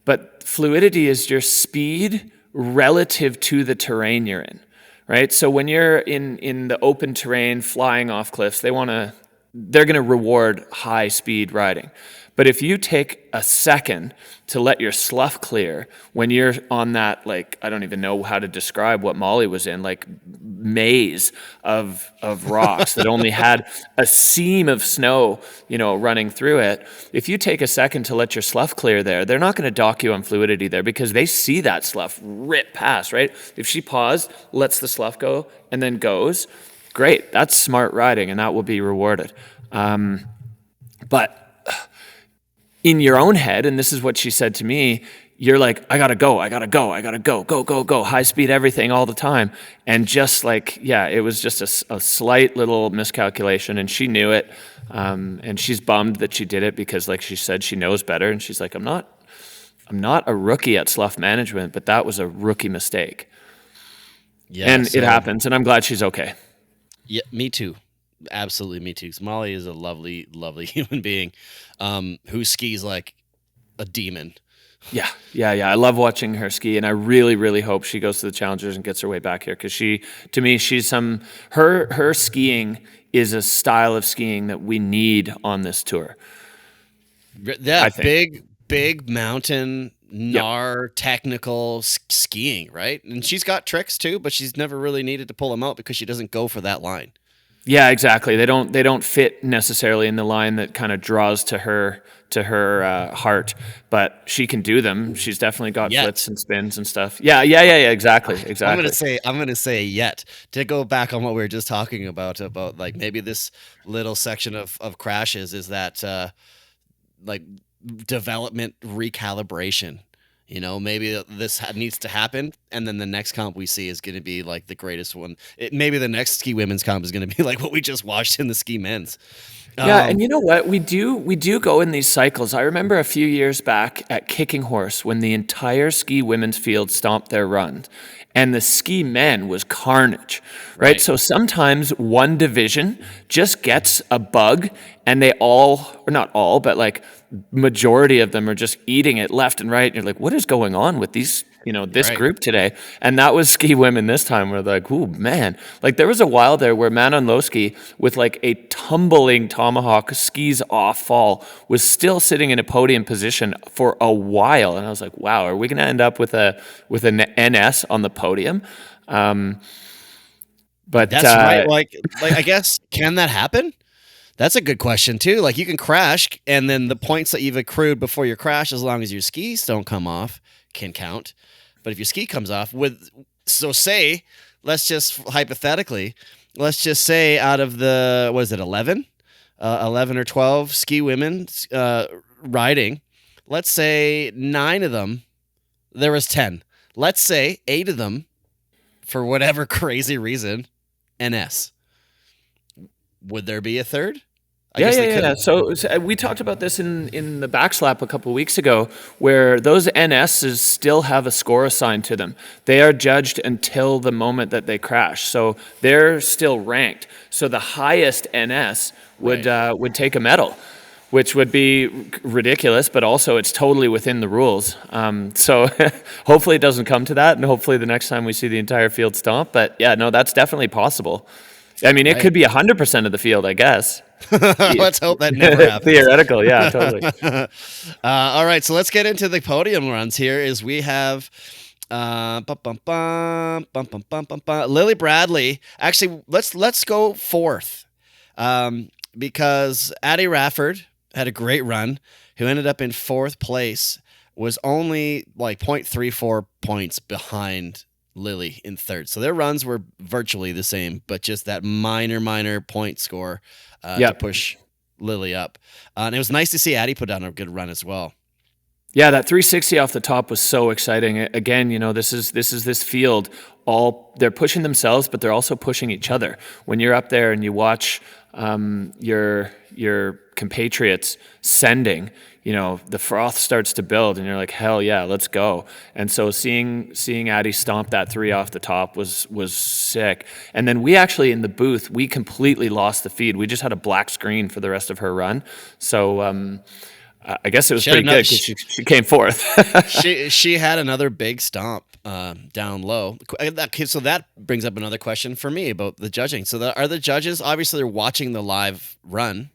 but fluidity is your speed relative to the terrain you're in, right? So when you're in the open terrain, flying off cliffs, they're going to reward high speed riding. But if you take a second to let your slough clear when you're on that, like, I don't even know how to describe what Molly was in, like maze of rocks that only had a seam of snow, running through it. If you take a second to let your slough clear there, they're not going to dock you on fluidity there because they see that slough rip past, right? If she paused, lets the slough go, and then goes, great. That's smart riding, and that will be rewarded. But in your own head, and this is what she said to me, you're like, I gotta go, go, high speed everything all the time. And just like, it was just a slight little miscalculation, and she knew it. And she's bummed that she did it because, like she said, she knows better. And she's like, I'm not a rookie at slough management, but that was a rookie mistake. Yeah, and it happens, and I'm glad she's okay. Yeah, me too. Absolutely, me too. 'Cause Molly is a lovely, lovely human being who skis like a demon. Yeah. I love watching her ski, and I really, really hope she goes to the Challengers and gets her way back here because to me, she's her skiing is a style of skiing that we need on this tour. Yeah, big mountain, technical skiing, right? And she's got tricks too, but she's never really needed to pull them out because she doesn't go for that line. Yeah, exactly. They don't fit necessarily in the line that kind of draws to her heart, but she can do them. She's definitely got flips and spins and stuff. Yeah. Exactly. I'm gonna say yet to go back on what we were just talking about like maybe this little section of crashes is that like development recalibration. Maybe this needs to happen, and then the next comp we see is going to be like the greatest one. Maybe the next ski women's comp is going to be like what we just watched in the ski men's. Yeah, and you know what? We do go in these cycles. I remember a few years back at Kicking Horse when the entire ski women's field stomped their runs, and the ski men was carnage, right? So sometimes one division just gets a bug, and they all, or not all, but like majority of them are just eating it left and right. And you're like, what is going on with these, this group today? And that was ski women this time. We're like, ooh, man. Like there was a while there where Manon Lowski with like a tumbling tomahawk skis off fall was still sitting in a podium position for a while. And I was like, wow, are we going to end up with an NS on the podium? But that's right. Like I guess, can that happen? That's a good question too. Like you can crash, and then the points that you've accrued before your crash, as long as your skis don't come off, can count. But if your ski comes off, let's just hypothetically, let's just say out of the 11 or 12 ski women riding, let's say 9 of them, there was 10. Let's say 8 of them, for whatever crazy reason, NS. Would there be a third? Yeah. So we talked about this in the Backslap a couple of weeks ago, where those NSs still have a score assigned to them. They are judged until the moment that they crash, so they're still ranked. So the highest NS would take a medal, which would be ridiculous, but also it's totally within the rules. So hopefully it doesn't come to that, and hopefully the next time we see the entire field stomp. But yeah, no, that's definitely possible. I mean, it could be 100% of the field, I guess. Let's hope that never happens. Theoretical, yeah, totally. All right, so let's get into the podium runs here. Is we have Lily Bradley. Actually, let's go fourth because Addie Rafford had a great run, who ended up in fourth place, was only like 0.34 points behind Lily in third. So their runs were virtually the same, but just that minor point score to push Lily up. And it was nice to see Addie put down a good run as well. Yeah, that 360 off the top was so exciting. Again, this is this field. They're pushing themselves, but they're also pushing each other. When you're up there and you watch your compatriots sending, the froth starts to build, and you're like, hell yeah, let's go. And so seeing Addie stomp that 3 off the top was sick. And then we actually, in the booth, we completely lost the feed. We just had a black screen for the rest of her run. So I guess it was pretty good because she came fourth. she had another big stomp. down low. Okay, so that brings up another question for me about the judging. So are the judges, obviously they're watching the live run,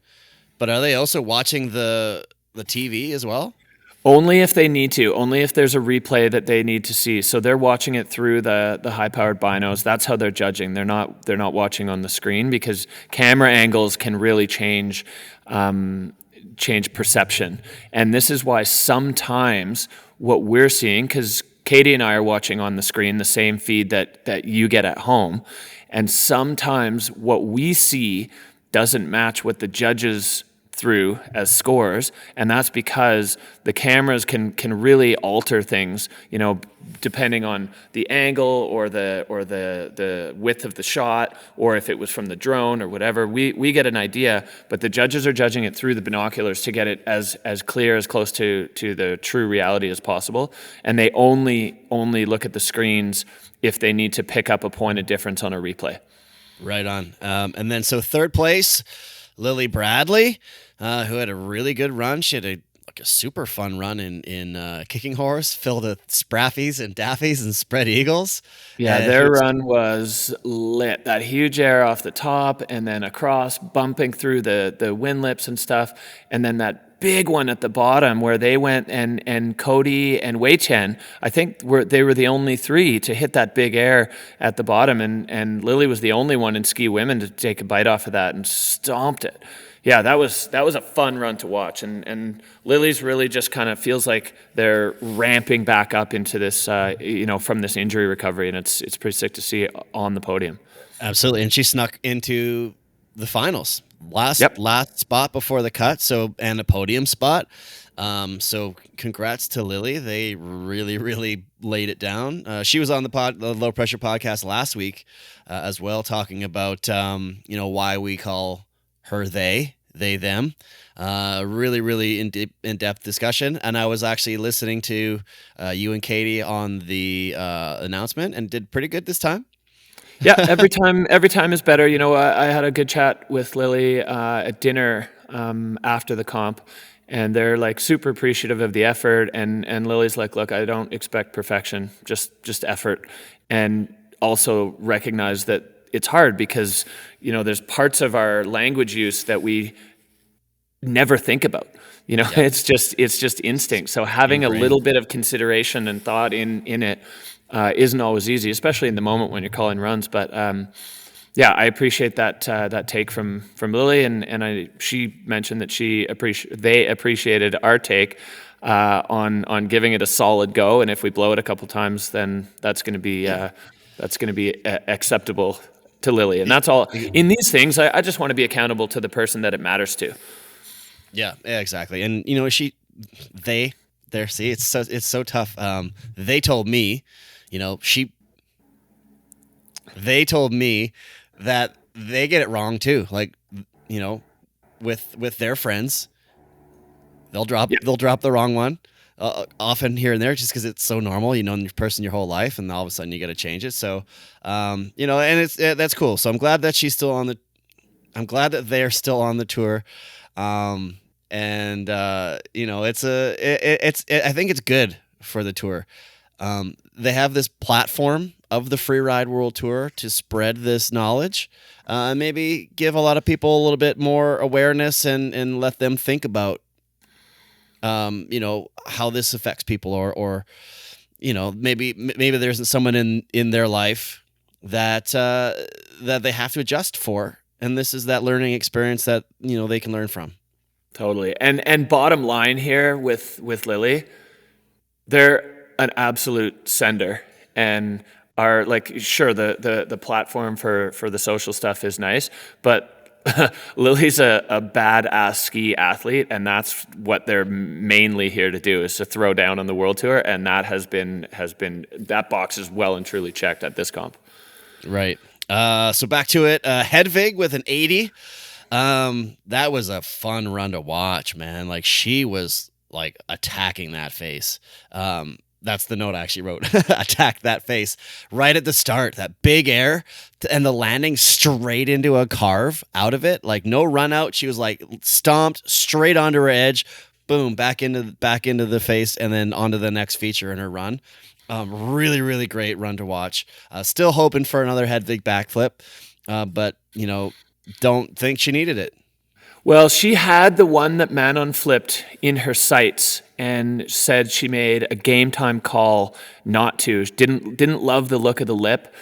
but are they also watching the TV as well? Only if they need to, only if there's a replay that they need to see. So they're watching it through the high-powered binos. That's how they're judging. They're not watching on the screen, because camera angles can really change perception. And this is why sometimes what we're seeing, because Katie and I are watching on the screen the same feed that you get at home, and sometimes what we see doesn't match what the judges through as scores, and that's because the cameras can really alter things, depending on the angle or the width of the shot, or if it was from the drone or whatever. We get an idea, but the judges are judging it through the binoculars to get it as clear, as close to the true reality as possible, and they only look at the screens if they need to pick up a point of difference on a replay. Right on. And then so third place, Lily Bradley, who had a really good run. She had a super fun run in kicking horse, filled with spraffies and daffies and spread eagles. Yeah, their run was lit. That huge air off the top and then across, bumping through the wind lips and stuff. And then that big one at the bottom where they went, and Cody and Wei Chen, I think they were the only three to hit that big air at the bottom. And Lily was the only one in ski women to take a bite off of that and stomped it. Yeah, that was a fun run to watch, and Lily's really just kind of feels like they're ramping back up into this, from this injury recovery, and it's pretty sick to see on the podium. Absolutely, and she snuck into the finals, last spot before the cut, and a podium spot. So congrats to Lily. They really, really laid it down. She was on the Low Pressure podcast last week as well, talking about why we call her they, them. Really, really in-depth discussion. And I was actually listening to you and Katie on the announcement, and did pretty good this time. Yeah, every time is better. I had a good chat with Lily at dinner after the comp, and they're like super appreciative of the effort. And Lily's like, look, I don't expect perfection, just effort, and also recognize that it's hard because, there's parts of our language use that we never think about. Yeah. It's just instinct. So having a little bit of consideration and thought in it isn't always easy, especially in the moment when you're calling runs. But I appreciate that take from Lily, and she mentioned that they appreciated our take on giving it a solid go, and if we blow it a couple times, then that's going to be acceptable to Lily. And that's all. In these things, I just want to be accountable to the person that it matters to. Yeah, exactly. And it's so tough. They told me, they told me that they get it wrong too. Like, with their friends, they'll drop the wrong one. Often here and there, just because it's so normal, in your person your whole life, and all of a sudden you got to change it. So, and that's cool. So I'm glad that she's still I'm glad that they're still on the tour. I think it's good for the tour. They have this platform of the Freeride World Tour to spread this knowledge, maybe give a lot of people a little bit more awareness, and let them think about how this affects people, or maybe there's someone in their life that they have to adjust for, and this is that learning experience that they can learn from. Totally. And bottom line here with Lily, they're an absolute sender, and are like, sure, the platform for the social stuff is nice, but Lily's a badass ski athlete, and that's what they're mainly here to do, is to throw down on the World Tour, and that has been that box is well and truly checked at this comp. Right. So back to it. Hedvig with an 80. That was a fun run to watch, man. Like, she was like attacking that face. That's the note I actually wrote. Attack that face right at the start. That big air and the landing straight into a carve out of it. Like, no run out. She was like stomped straight onto her edge. Boom, back into the face, and then onto the next feature in her run. Really, really great run to watch. Still hoping for another Hedvig backflip, but don't think she needed it. Well, she had the one that Manon flipped in her sights and said she made a game time call not to. Didn't love the look of the lip.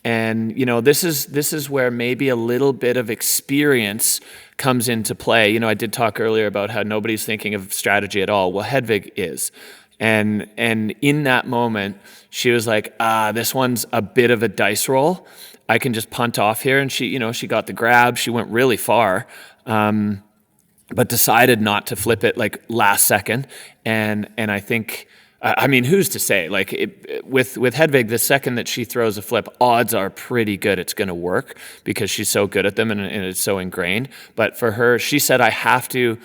And this is where maybe a little bit of experience comes into play. I did talk earlier about how nobody's thinking of strategy at all. Well, Hedvig is. And in that moment, she was like, this one's a bit of a dice roll. I can just punt off here. And she got the grab. She went really far. But decided not to flip it like last second. And I think, who's to say? Like with Hedvig, the second that she throws a flip, odds are pretty good it's going to work because she's so good at them and it's so ingrained. But for her, she said, I have to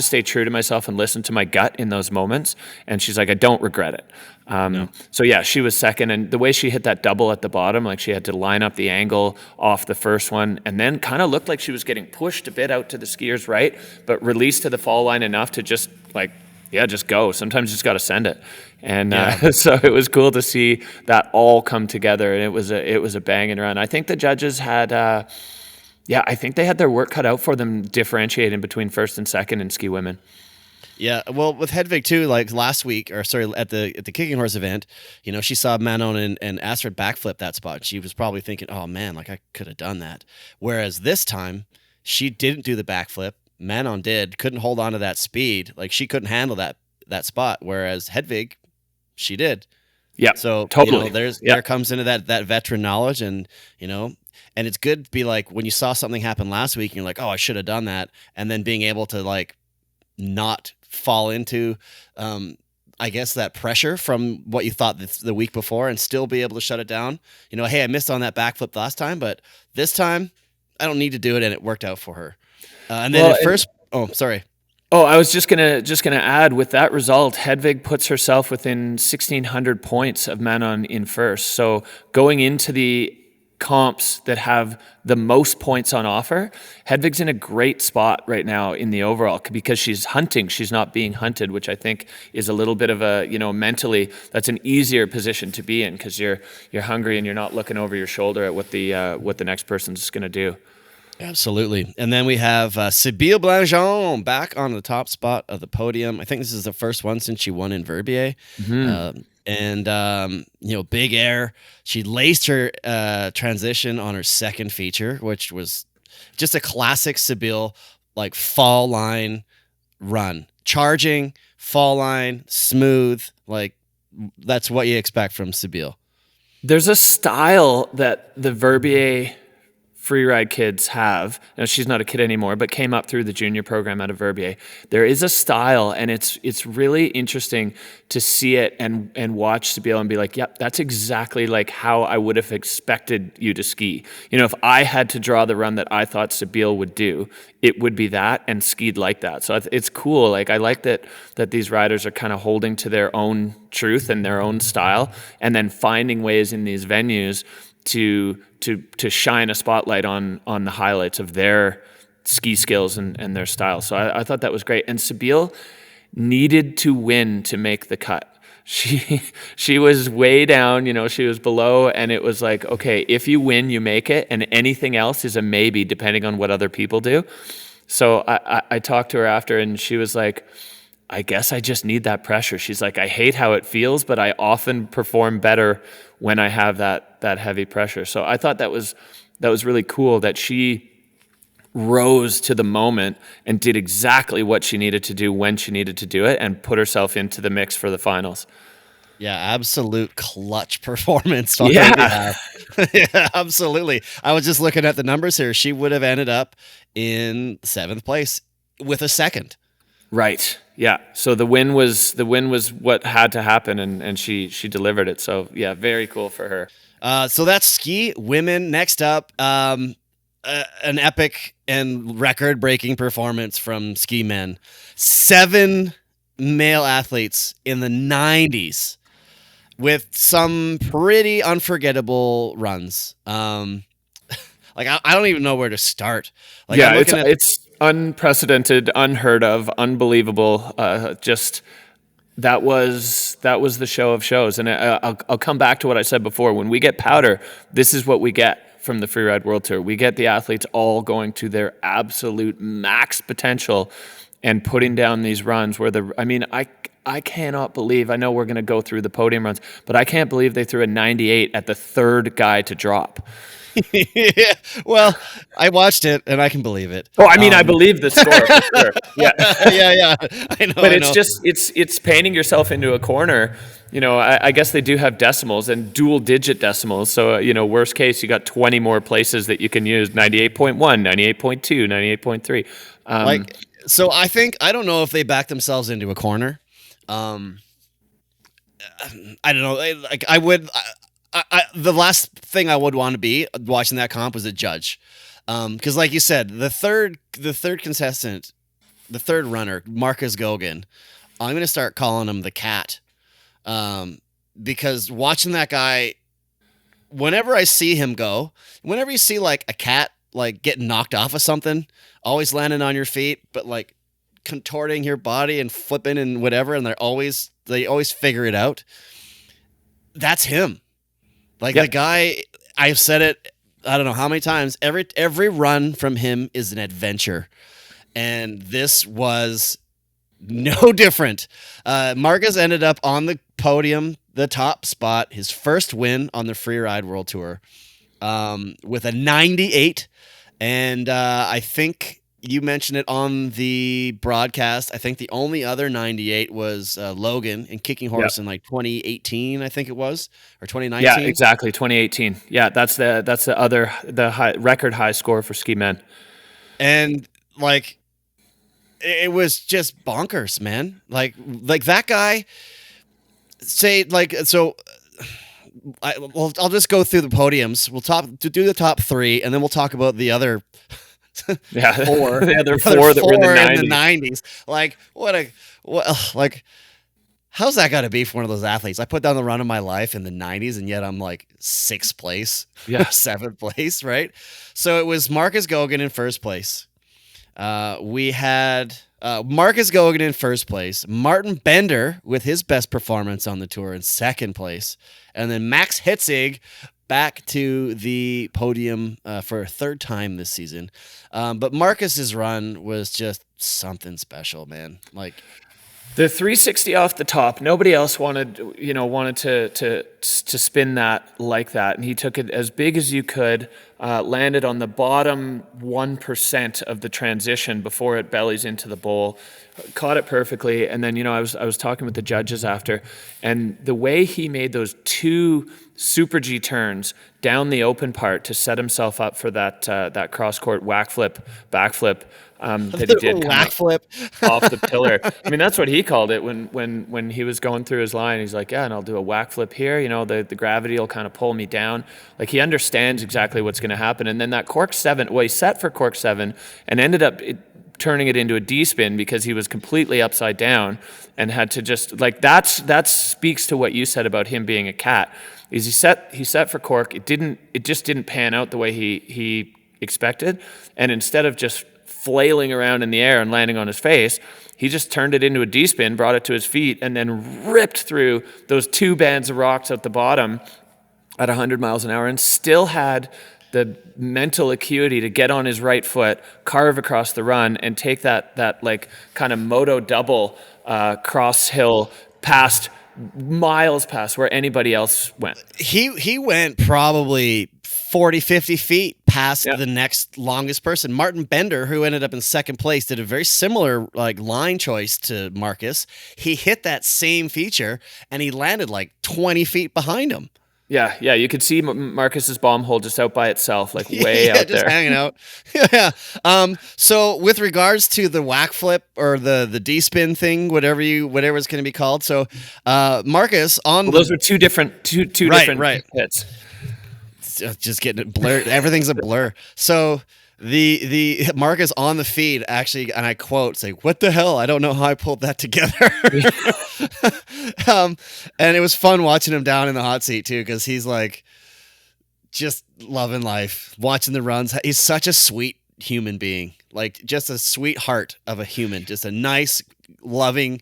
stay true to myself and listen to my gut in those moments. And she's like, I don't regret it. No. So yeah, she was second, and the way she hit that double at the bottom, like she had to line up the angle off the first one, and then kind of looked like she was getting pushed a bit out to the skier's right, but released to the fall line enough to just just go. Sometimes you just got to send it, and so it was cool to see that all come together, and it was a banging run. I think the judges had, I think they had their work cut out for them differentiating between first and second in ski women. Yeah, well, with Hedvig too, like last week, at the Kicking Horse event, she saw Manon and Astrid backflip that spot. She was probably thinking, "Oh man, like I could have done that." Whereas this time, she didn't do the backflip. Manon did, couldn't hold on to that speed, like she couldn't handle that spot. Whereas Hedvig, she did. Yeah, so totally. There comes into that veteran knowledge, and and it's good to be like when you saw something happen last week, and you're like, "Oh, I should have done that," and then being able to like not fall into I guess that pressure from what you thought the week before and still be able to shut it down. Hey, I missed on that backflip last time, but this time I don't need to do it, and it worked out for her. And then sorry. Oh, I was just gonna add, with that result, Hedvig puts herself within 1,600 points of Manon in first. So going into the comps that have the most points on offer, Hedvig's in a great spot right now in the overall because she's hunting. She's not being hunted, which I think is a little bit of a, mentally, that's an easier position to be in because you're hungry and you're not looking over your shoulder at what the next person's going to do. Absolutely. And then we have Sybille Blangeon back on the top spot of the podium. I think this is the first one since she won in Verbier. Mm-hmm. Big air. She laced her transition on her second feature, which was just a classic Sybille, like fall line run. Charging, fall line, smooth. Like that's what you expect from Sybille. There's a style that the Verbier Freeride kids have. Now, she's not a kid anymore, but came up through the junior program out of Verbier. There is a style, and it's really interesting to see it and watch Sybille and be like, yep, that's exactly like how I would have expected you to ski. If I had to draw the run that I thought Sybille would do, it would be that and skied like that. So it's cool. Like I like that these riders are kind of holding to their own truth and their own style, and then finding ways in these venues to shine a spotlight on the highlights of their ski skills and their style. So I thought that was great. And Sybille needed to win to make the cut. She was way down, she was below, and it was like, okay, if you win, you make it, and anything else is a maybe depending on what other people do. So I talked to her after, and she was like, I guess I just need that pressure. She's like, I hate how it feels, but I often perform better when I have that heavy pressure. So I thought that was really cool that she rose to the moment and did exactly what she needed to do when she needed to do it and put herself into the mix for the finals. Yeah, absolute clutch performance. Yeah. Yeah, absolutely. I was just looking at the numbers here. She would have ended up in 7th place with a second. Right. Yeah. So the win was what had to happen, and she delivered it. So yeah, very cool for her. So that's ski women. Next up, an epic and record-breaking performance from ski men. 7 male athletes in the 90s with some pretty unforgettable runs. Like I don't even know where to start. Like, yeah, it's unprecedented, unheard of, unbelievable. Just that was the show of shows. And I'll come back to what I said before. When we get powder, this is what we get from the Freeride World Tour. We get the athletes all going to their absolute max potential and putting down these runs where I cannot believe, I know we're going to go through the podium runs, but I can't believe they threw a 98 at the third guy to drop. Yeah, well, I watched it and I can believe it. Oh, I mean, I believe the score for sure. Yeah, yeah. I know. But it's painting yourself into a corner. You know, I guess they do have decimals and dual digit decimals. So, you know, worst case, you got 20 more places that you can use: 98.1, 98.2, 98.3. So I don't know if they back themselves into a corner. I don't know. Like I would. The last thing I would want to be watching that comp was a judge, because like you said, the third contestant, the third runner, Marcus Goguen, I'm gonna start calling him the cat, because watching that guy, whenever I see him go, whenever you see like a cat like getting knocked off of something, always landing on your feet, but like contorting your body and flipping and whatever, and they always figure it out. That's him. Like the guy, I've said it, I don't know how many times, every run from him is an adventure. And this was no different. Marcus ended up on the podium, the top spot, his first win on the Freeride World Tour, with a 98. And I think you mentioned it on the broadcast. I think the only other 98 was Logan in Kicking Horse in like 2018, I think it was, or 2019. Yeah, exactly, 2018. Yeah, that's the record high score for ski men. And like, it was just bonkers, man. Like that guy. Say like so. I'll just go through the podiums. We'll do the top three, and then we'll talk about the other. Yeah, four. The other four that were in the 90s. Like, like, how's that got to be for one of those athletes? I put down the run of my life in the 90s, and yet I'm like 6th place, 7th place, right? So it was Marcus Goguen in first place. We had Marcus Goguen in first place, Martin Bender with his best performance on the tour in second place, and then Max Hitzig back to the podium for a third time this season. But Marcus's run was just something special, man. Like the 360 off the top, nobody else wanted to spin that like that, and he took it as big as you could. Landed on the bottom 1% of the transition before it bellies into the bowl, caught it perfectly. And then, I was talking with the judges after, and the way he made those two super G turns down the open part to set himself up for that cross court whack flip, backflip that he did whack flip off the pillar. I mean, that's what he called it when he was going through his line. He's like, yeah, and I'll do a whack flip here. The gravity will kind of pull me down. Like, he understands exactly what's going to happen. And then that cork 7, he set for cork 7 and ended up turning it into a D spin because he was completely upside down and had to just like that speaks to what you said about him being a cat. Is he set for cork? It just didn't pan out the way he expected, and instead of just flailing around in the air and landing on his face, he just turned it into a D spin, brought it to his feet, and then ripped through those two bands of rocks at the bottom at 100 miles an hour, and still had the mental acuity to get on his right foot, carve across the run, and take that like kind of moto double cross hill miles past where anybody else went. He went probably 40, 50 feet past the next longest person. Martin Bender, who ended up in second place, did a very similar like line choice to Marcus. He hit that same feature and he landed like 20 feet behind him. Yeah, you could see Marcus's bomb hole just out by itself, like way out just there, hanging out. Yeah. So with regards to the whack flip or the D spin thing, whatever it's going to be called. So, Marcus those are two different different hits. Just getting it blurred. Everything's a blur. So the Marcus on the feed actually, and I quote, say, "What the hell? I don't know how I pulled that together." And it was fun watching him down in the hot seat too, because he's like just loving life, watching the runs. He's such a sweet human being, like just a sweetheart of a human, just a nice, loving,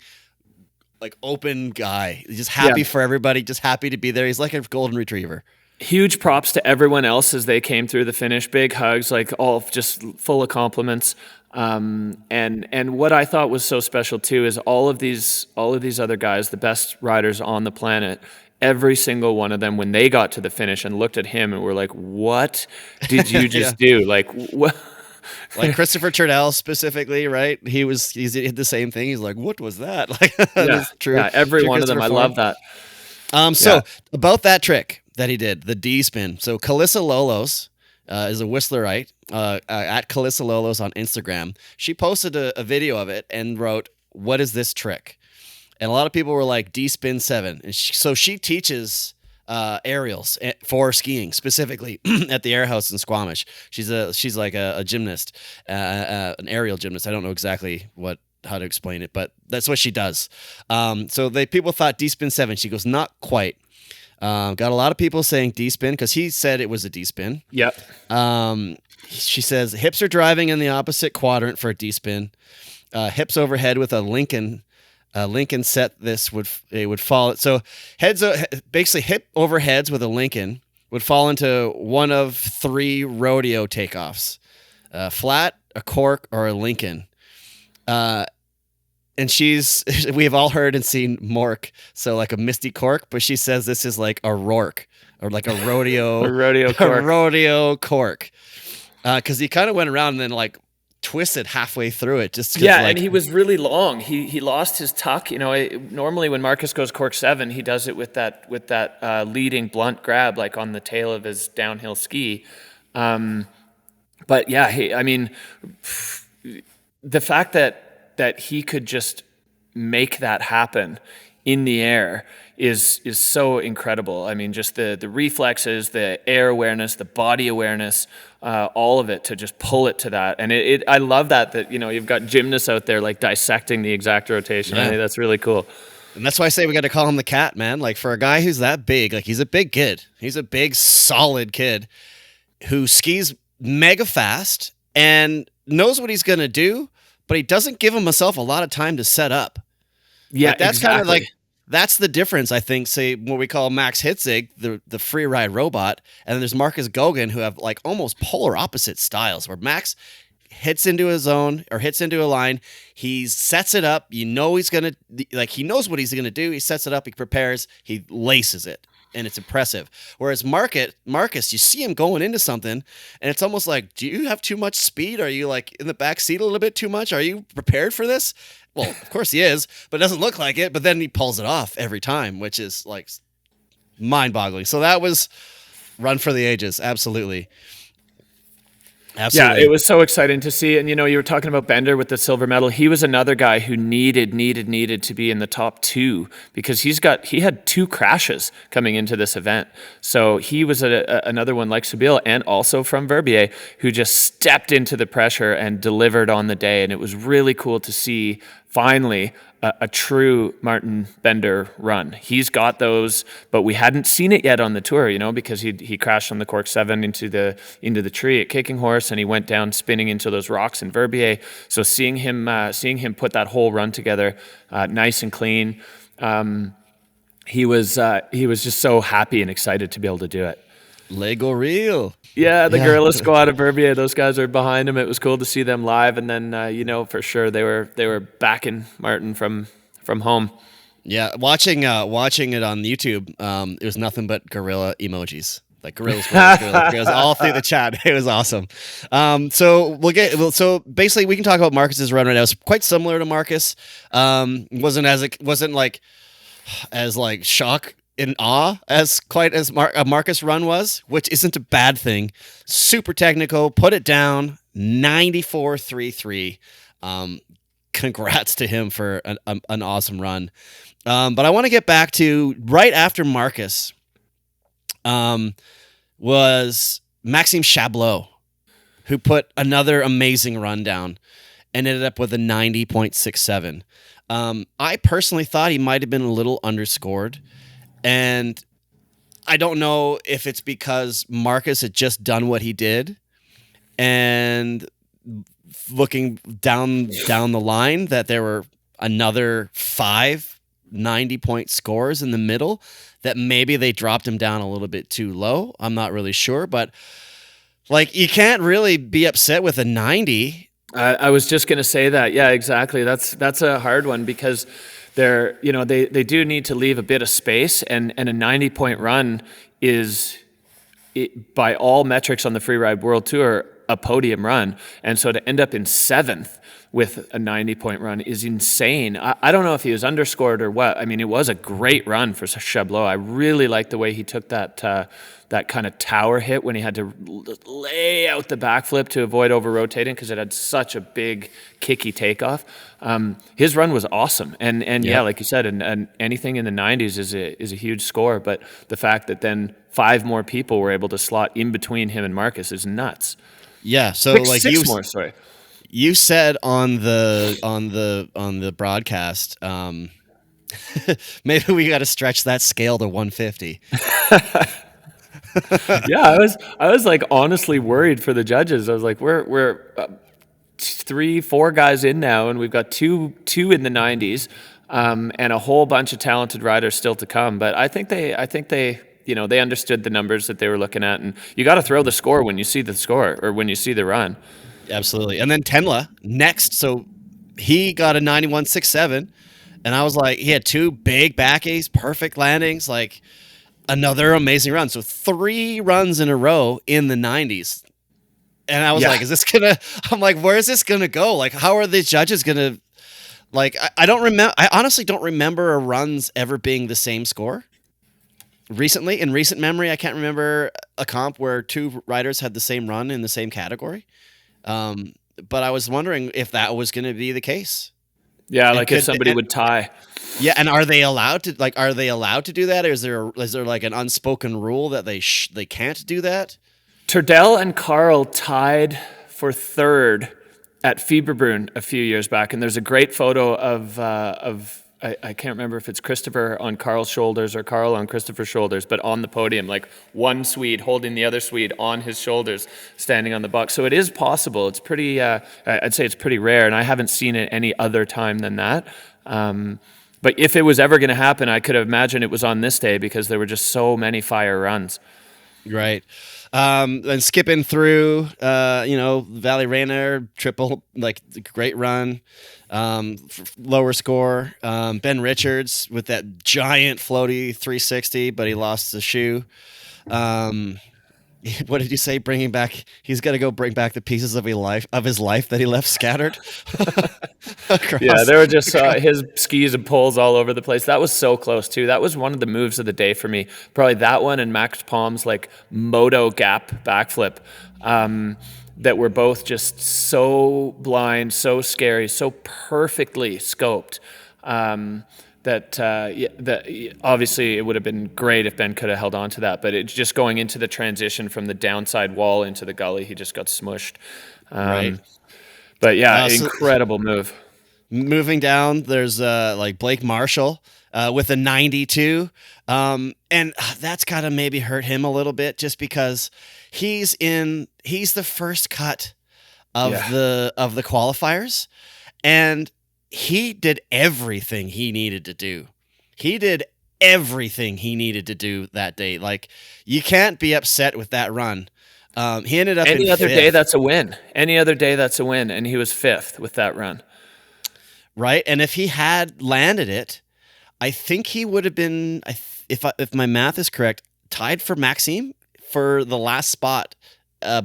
like open guy. He's just happy for everybody, just happy to be there. He's like a golden retriever. Huge props to everyone else as they came through the finish. Big hugs, like all just full of compliments. And what I thought was so special too is all of these other guys, the best riders on the planet, every single one of them, when they got to the finish and looked at him and were like, "What did you just do?" Like what? Like Christopher Turdell specifically, right? He did the same thing. He's like, "What was that?" Like that's true. Yeah, every one of them. I love that. So about that trick that he did, the D spin. So Calissa Lolos is a Whistlerite at Calissa Lolos on Instagram. She posted a video of it and wrote, "What is this trick?" And a lot of people were like, D spin 7. And so she teaches aerials for skiing, specifically at the Air House in Squamish. She's like a gymnast, an aerial gymnast. I don't know exactly how to explain it, but that's what she does. So people thought D spin 7. She goes, not quite. Got a lot of people saying D spin because he said it was a D spin. Yep. She says hips are driving in the opposite quadrant for a D spin. Hips overhead with a Lincoln set. This would fall. So basically hip overheads with a Lincoln would fall into one of 3 rodeo takeoffs: flat, a cork, or a Lincoln. And we have all heard and seen Mork, so like a Misty Cork, but she says this is like a Rourke or like a rodeo, cork. A rodeo cork, because he kind of went around and then like twisted halfway through it. And he was really long. He lost his tuck. You know, normally when Marcus goes cork 7, he does it with that leading blunt grab, like on the tail of his downhill ski. But yeah, the fact that he could just make that happen in the air is so incredible. I mean, just the reflexes, the air awareness, the body awareness, all of it to just pull it to that. And I love that you've got gymnasts out there like dissecting the exact rotation. Yeah. I think that's really cool. And that's why I say we got to call him the cat, man. Like for a guy who's that big, like he's a big kid. He's a big, solid kid who skis mega fast and knows what he's going to do, but he doesn't give himself a lot of time to set up. Yeah, like that's exactly. kind of like, that's the difference, I think, say, what we call Max Hitzig, the Freeride robot, and then there's Marcus Goguen, who have like almost polar opposite styles, where Max hits into a zone or hits into a line, he sets it up, he's going to, like he knows what he's going to do, he sets it up, he prepares, he laces it. And it's impressive. Whereas Marcus, you see him going into something, and it's almost like, do you have too much speed? Are you like in the back seat a little bit too much? Are you prepared for this? Well, of course he is, but it doesn't look like it. But then he pulls it off every time, which is like mind-boggling. So that was run for the ages. Absolutely. Yeah, it was so exciting to see. And, you were talking about Bender with the silver medal. He was another guy who needed to be in the top 2 because he had 2 crashes coming into this event. So he was another one like Sabile and also from Verbier who just stepped into the pressure and delivered on the day. And it was really cool to see finally a true Martin Bender run. He's got those, but we hadn't seen it yet on the tour, because he crashed on the cork 7 into the tree at Kicking Horse, and he went down spinning into those rocks in Verbier. So seeing him put that whole run together, nice and clean, he was just so happy and excited to be able to do it. Lego Real. Yeah, the Gorilla Squad of Verbier, those guys are behind him. It was cool to see them live, and then for sure they were backing Martin from home. Yeah, watching it on YouTube, it was nothing but gorilla emojis, like gorillas all through the chat. It was awesome. So basically we can talk about Marcus's run right now. It's quite similar to Marcus. Wasn't as shock in awe as quite as Marcus run was, which isn't a bad thing. Super technical, put it down, 94.33. Congrats to him for an awesome run. But I want to get back to right after Marcus was Maxime Chablot, who put another amazing run down and ended up with a 90.67. I personally thought he might have been a little underscored. And I don't know if it's because Marcus had just done what he did, and looking down the line that there were another 5 90-point scores in the middle that maybe they dropped him down a little bit too low. I'm not really sure, but like you can't really be upset with a 90. I was just going to say that. Yeah, exactly. That's a hard one because they do need to leave a bit of space, and a 90-point run is, by all metrics on the Freeride World Tour, a podium run. And so to end up in 7th with a 90-point run is insane. I don't know if he was underscored or what. I mean, it was a great run for Chablot. I really liked the way he took that kind of tower hit when he had to lay out the backflip to avoid over-rotating because it had such a big kicky takeoff. His run was awesome. And yeah, like you said, and anything in the 90s is a huge score. But the fact that then 5 more people were able to slot in between him and Marcus is nuts. Yeah, so like six more, sorry. You said on the broadcast, maybe we got to stretch that scale to 150. Yeah, I was like honestly worried for the judges. I was like, we're 3-4 guys in now, and we've got two in the 90s, and a whole bunch of talented riders still to come. But I think they they understood the numbers that they were looking at, and you got to throw the score when you see the score or when you see the run. Absolutely. And then Tenla next. So he got a 91.67, and I was like, he had 2 big back A's, perfect landings, like another amazing run. So 3 runs in a row in the 90s. And I was like, I'm like, where is this going to go? Like, how are the judges going to, like, I honestly don't remember a run's ever being the same score. Recently, in recent memory, I can't remember a comp where 2 riders had the same run in the same category. But I was wondering if that was going to be the case. Yeah, like if somebody would tie. Yeah, and are they allowed to do that? Or is there like an unspoken rule that they can't do that? Turdell and Carl tied for 3rd at Fieberbrunn a few years back, and there's a great photo of I can't remember if it's Christopher on Carl's shoulders or Carl on Christopher's shoulders, but on the podium, like one Swede holding the other Swede on his shoulders, standing on the box. So it is possible. It's pretty, I'd say it's pretty rare, and I haven't seen it any other time than that. But if it was ever going to happen, I could imagine it was on this day because there were just so many fire runs. Right. And skipping through, Valley Rainer, triple, like great run. Lower score. Ben Richards with that giant floaty 360, but he lost the shoe. What did you say? He's got to go bring back the pieces of his life that he left scattered. Yeah, there were just his skis and poles all over the place. That was so close too. That was one of the moves of the day for me. Probably that one and Max Palm's like moto gap backflip. That were both just so blind, so scary, so perfectly scoped. That obviously it would have been great if Ben could have held on to that, but it's just going into the transition from the downside wall into the gully, he just got smushed. Right. But yeah, incredible move. Moving down, there's like Blake Marshall with a 92, and that's got to maybe hurt him a little bit just because he's the first cut of the qualifiers, and he did everything he needed to do. He did everything he needed to do that day. Like, you can't be upset with that run. He ended up any other 5th. day that's a win. Any other day that's a win, and he was 5th with that run. Right, and if he had landed it, I think he would have been, if my math is correct, tied for Maxime for the last spot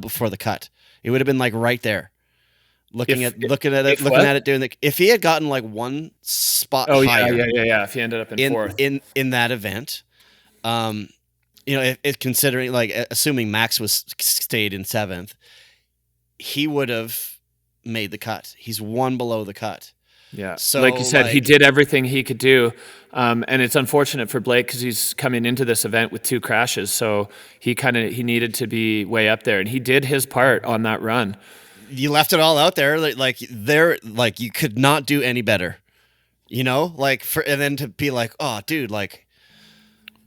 before the cut. It would have been like right there. Looking at it doing if he had gotten like one spot higher. Yeah. If he ended up in 4th in that event, if considering like assuming Max stayed in 7th, he would have made the cut. He's 1 below the cut. Yeah. So like you said, he did everything he could do. And it's unfortunate for Blake because he's coming into this event with 2 crashes. So he needed to be way up there, and he did his part on that run. You left it all out there. Like you could not do any better, and then to be like, oh dude, like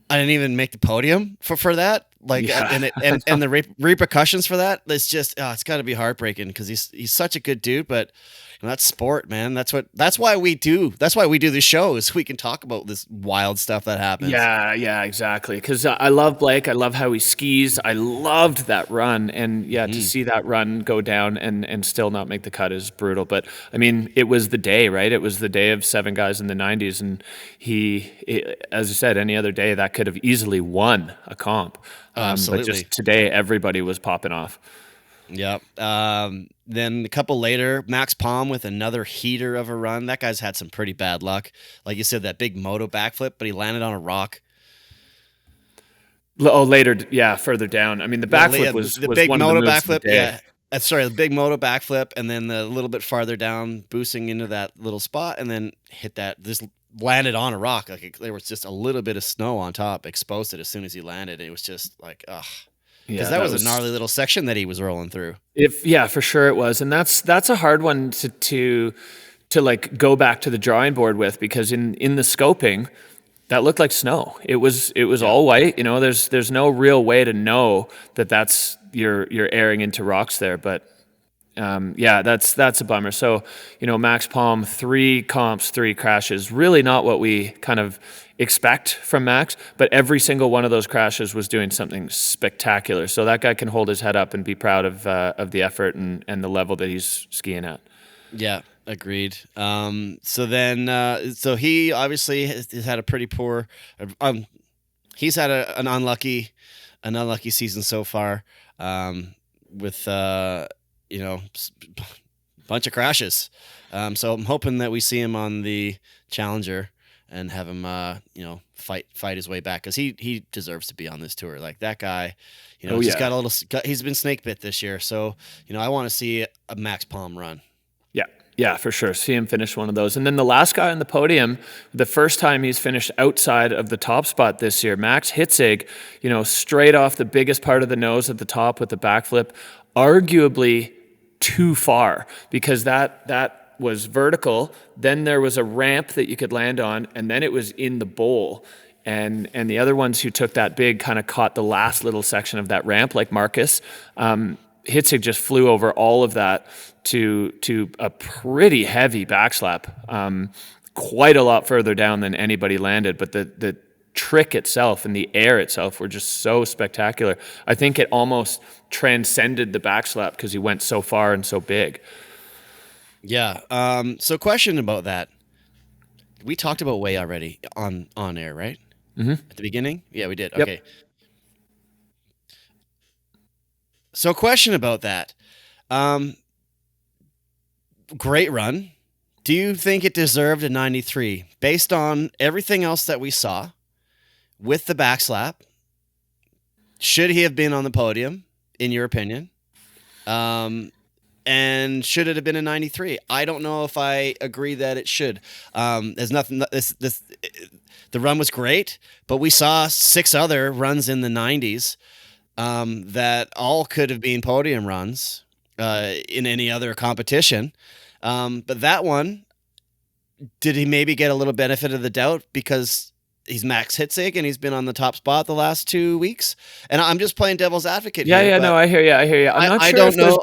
I didn't even make the podium for that. Like, and the repercussions for that, it's just, it's got to be heartbreaking because he's such a good dude, but that's sport, man. That's why we do the show, is we can talk about this wild stuff that happens. Yeah, exactly. Because I love Blake. I love how he skis. I loved that run, and to see that run go down and still not make the cut is brutal. But I mean, it was the day, right? It was the day of 7 guys in the 90s, and as I said, any other day that could have easily won a comp. Absolutely. But just today, everybody was popping off. Yep. Then a couple later, Max Palm with another heater of a run. That guy's had some pretty bad luck. Like you said, that big moto backflip, but he landed on a rock. Oh, later, further down. I mean, the backflip was the big one moto of the moves backflip. of the day. Yeah. Sorry, the big moto backflip, and then the little bit farther down, boosting into that little spot, and then hit that. This landed on a rock. Like there was just a little bit of snow on top, exposed it as soon as he landed. It was just like, ugh. Because that was a gnarly little section that he was rolling through. For sure it was, and that's a hard one to like go back to the drawing board with, because in the scoping, that looked like snow. It was all white. There's no real way to know that that's you're airing into rocks there, but. That's a bummer. So, Max Palm, 3 comps, 3 crashes, really not what we kind of expect from Max, but every single one of those crashes was doing something spectacular. So that guy can hold his head up and be proud of the effort and the level that he's skiing at. Yeah, agreed. So he obviously has had a pretty poor, he's had an unlucky season so far, with, bunch of crashes. So I'm hoping that we see him on the Challenger and have him, fight his way back, because he deserves to be on this tour. Like that guy, he's he's been snake bit this year. So, I want to see a Max Palm run. Yeah, for sure. See him finish one of those. And then the last guy on the podium, the first time he's finished outside of the top spot this year, Max Hitzig, straight off the biggest part of the nose at the top with the backflip, arguably too far, because that was vertical. Then there was a ramp that you could land on, and then it was in the bowl. And the other ones who took that big kind of caught the last little section of that ramp, like Marcus. Hitzig just flew over all of that to a pretty heavy backslap, quite a lot further down than anybody landed. But the trick itself and the air itself were just so spectacular. I think it almost transcended the backslap because he went so far and so big. Yeah. So question about that. We talked about Way already on air, right? Mm-hmm. At the beginning? Yeah, we did. Yep. Okay. So question about that. Great run. Do you think it deserved a 93? Based on everything else that we saw with the backslap, should he have been on the podium, in your opinion? And should it have been a 93? I don't know if I agree that it should. There's nothing. The run was great, but we saw 6 other runs in the 90s that all could have been podium runs in any other competition. But that one, did he maybe get a little benefit of the doubt because he's Max Hitzig and he's been on the top spot the last 2 weeks? And I'm just playing devil's advocate here. Yeah, no, I hear you. I don't know.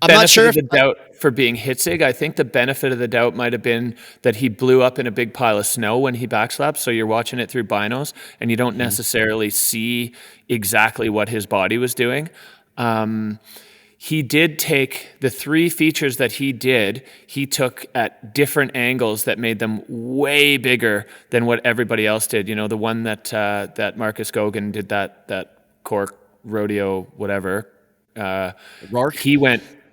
I'm not sure if the doubt for being Hitzig. I think the benefit of the doubt might have been that he blew up in a big pile of snow when he backslapped. So you're watching it through binos and you don't necessarily see exactly what his body was doing. He did take the 3 features that he took at different angles that made them way bigger than what everybody else did. The one that Marcus Goguen did, that cork rodeo, whatever. Rourke?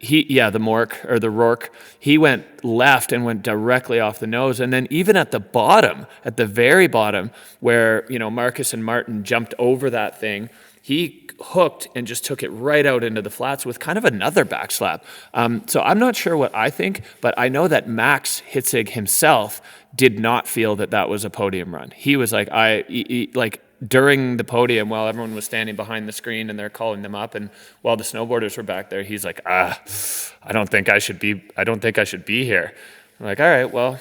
The Mork or the Rourke, he went left and went directly off the nose. And then even at the bottom, at the very bottom, where, Marcus and Martin jumped over that thing, he hooked and just took it right out into the flats with kind of another backslap. So I'm not sure what I think, but I know that Max Hitzig himself did not feel that was a podium run. He was like, during the podium, while everyone was standing behind the screen and they're calling them up, and while the snowboarders were back there, he's like, I don't think I should be here. I'm like, all right, well,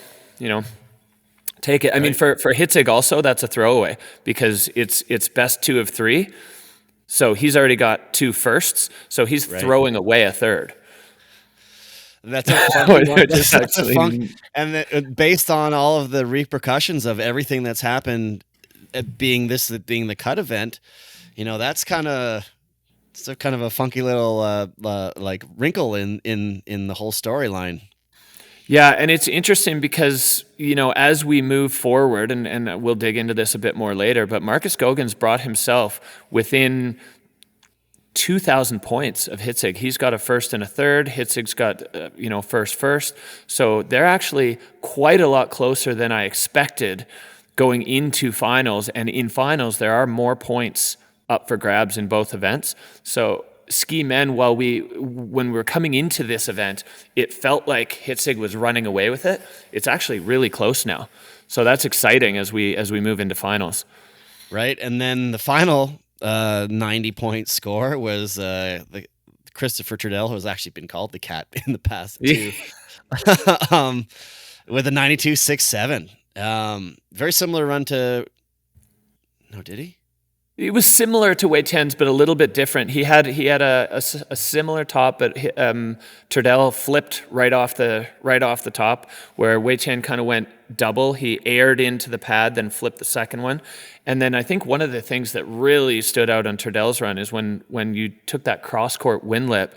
take it. I mean, for Hitzig also, that's a throwaway because it's best 2 of 3. So he's already got 2 firsts. So he's throwing away a third. That's a funky one. That's a funk. And based on all of the repercussions of everything that's happened, being the cut event, that's kind of a funky little like wrinkle in the whole storyline. Yeah, and it's interesting because, as we move forward, and we'll dig into this a bit more later, but Marcus Goguen brought himself within 2,000 points of Hitzig. He's got a first and a third. Hitzig's got, first. So they're actually quite a lot closer than I expected going into finals. And in finals, there are more points up for grabs in both events. So ski men, when we were coming into this event, it felt like Hitzig was running away with it. It's actually really close now. So that's exciting as we move into finals. Right. And then the final 90-point score was the Christopher Trudell, who has actually been called the cat in the past too, with a 92.67. Very similar run to. No, did he? It was similar to Wei Tian's, but a little bit different. He had a similar top, but Trudell flipped right off the top, where Wei Tian kind of went double. He aired into the pad, then flipped the second one. And then I think one of the things that really stood out on Trudell's run is when you took that cross-court windlip,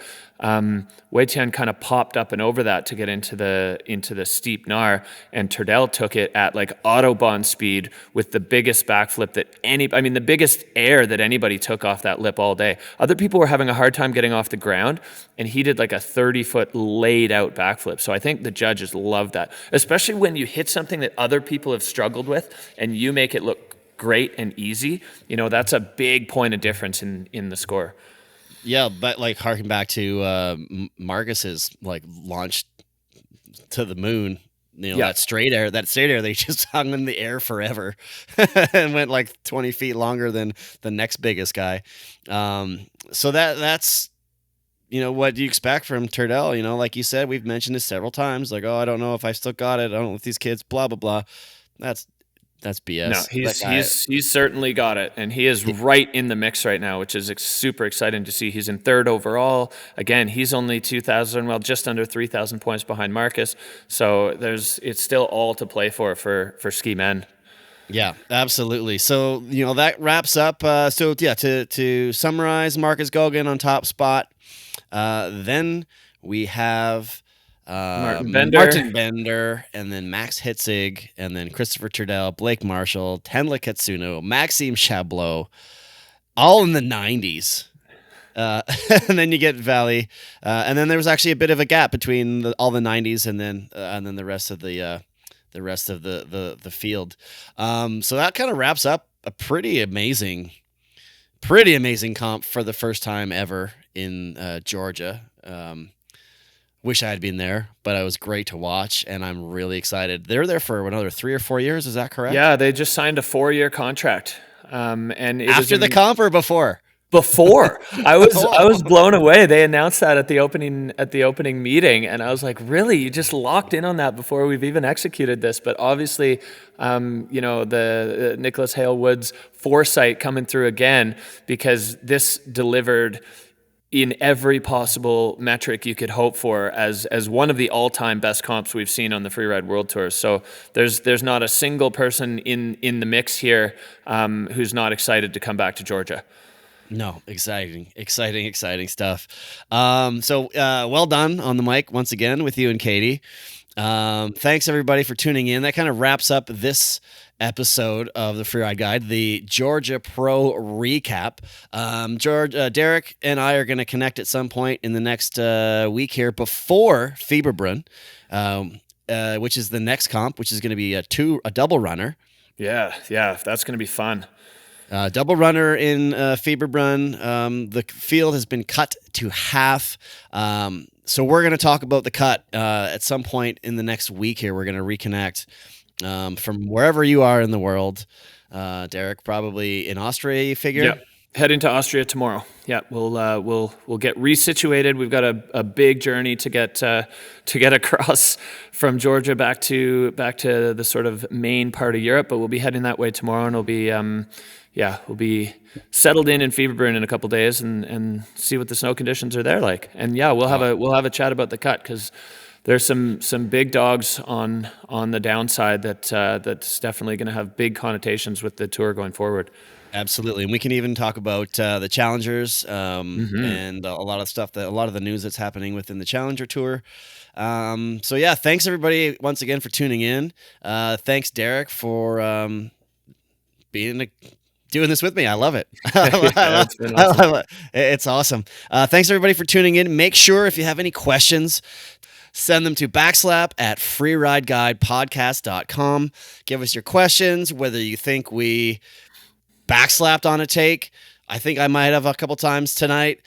Wei Tian kind of popped up and over that to get into the steep Nar, and Trudell took it at like Autobahn speed with the biggest backflip the biggest air that anybody took off that lip all day. Other people were having a hard time getting off the ground, and he did like a 30-foot laid out backflip. So I think the judges loved that, especially when you hit something that other people have struggled with and you make it look great and easy. That's a big point of difference in the score. Yeah, but like harking back to Marcus's like launch to the moon, that straight air, they just hung in the air forever and went like 20 feet longer than the next biggest guy. So that's what do you expect from Trudell? Like you said, we've mentioned this several times. Like, oh, I don't know if I still got it. I don't know if these kids, blah blah blah. That's BS. No, he's certainly got it, and he is right in the mix right now, which is super exciting to see. He's in third overall. Again, he's only just under 3,000 points behind Marcus. So it's still all to play for ski men. Yeah, absolutely. So that wraps up. To summarize, Marcus Goguen on top spot. Then we have. Martin Bender, and then Max Hitzig, and then Christopher Trudell, Blake Marshall, Tenla Katsuno, Maxime Chablot, all in the 90s. And then you get Valley, and then there was actually a bit of a gap between all the 90s and then the rest of the field. So that kind of wraps up a pretty amazing comp for the first time ever in Georgia. Wish I had been there, but it was great to watch, and I'm really excited. They're there for another 3 or 4 years. Is that correct? Yeah, they just signed a 4-year contract. And after the comp or before? Before. I was blown away. They announced that at the opening meeting, and I was like, really? You just locked in on that before we've even executed this? But obviously, the Nicholas Hale-Woods foresight coming through again, because this delivered in every possible metric you could hope for as one of the all-time best comps we've seen on the Freeride World Tour. So there's not a single person in the mix here who's not excited to come back to Georgia. No, exciting stuff. So well done on the mic once again with you and Katie. Thanks everybody for tuning in. That kind of wraps up this episode of the Freeride Guide, the Georgia Pro recap. Derek and I are going to connect at some point in the next week here before Fieberbrunn, which is the next comp, which is going to be a double runner. Yeah, that's going to be fun. Double runner in Fieberbrunn. The field has been cut to half. So we're going to talk about the cut at some point in the next week here. We're going to reconnect from wherever you are in the world. Derek, probably in Austria, you figure? Heading to Austria tomorrow. Yeah, we'll get resituated. We've got a big journey to get across from Georgia back to the sort of main part of Europe. But we'll be heading that way tomorrow, and we'll be settled in Fieberbrunn in a couple days and see what the snow conditions are there like. And yeah, we'll have a chat about the cut, because there's some big dogs on the downside that's definitely going to have big connotations with the tour going forward. Absolutely, and we can even talk about the challengers and a lot of the news that's happening within the Challenger Tour. So yeah, thanks everybody once again for tuning in. Thanks Derek for doing this with me. I love it. It's awesome. Thanks everybody for tuning in. Make sure if you have any questions, send them to backslap@freerideguidepodcast.com. Give us your questions, whether you think we backslapped on a take. I think I might have a couple times tonight.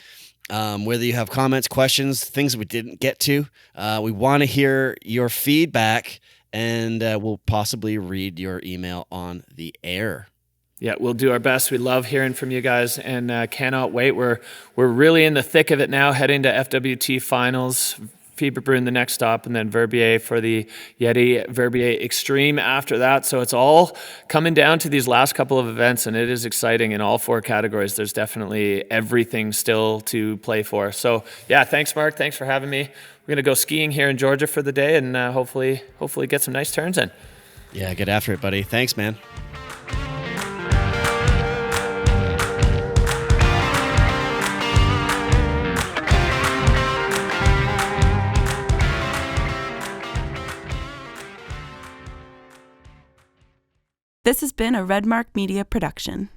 Whether you have comments, questions, things we didn't get to. We want to hear your feedback, and we'll possibly read your email on the air. Yeah, we'll do our best. We love hearing from you guys, and cannot wait. We're really in the thick of it now, heading to FWT finals. Fieberbrunn the next stop, and then Verbier for the Yeti Verbier Extreme after that. So it's all coming down to these last couple of events, and it is exciting in all 4 categories. There's definitely everything still to play for. So yeah, thanks Mark. Thanks for having me. We're going to go skiing here in Georgia for the day, and hopefully get some nice turns in. Yeah, get after it, buddy. Thanks, man. This has been a Redmark Media production.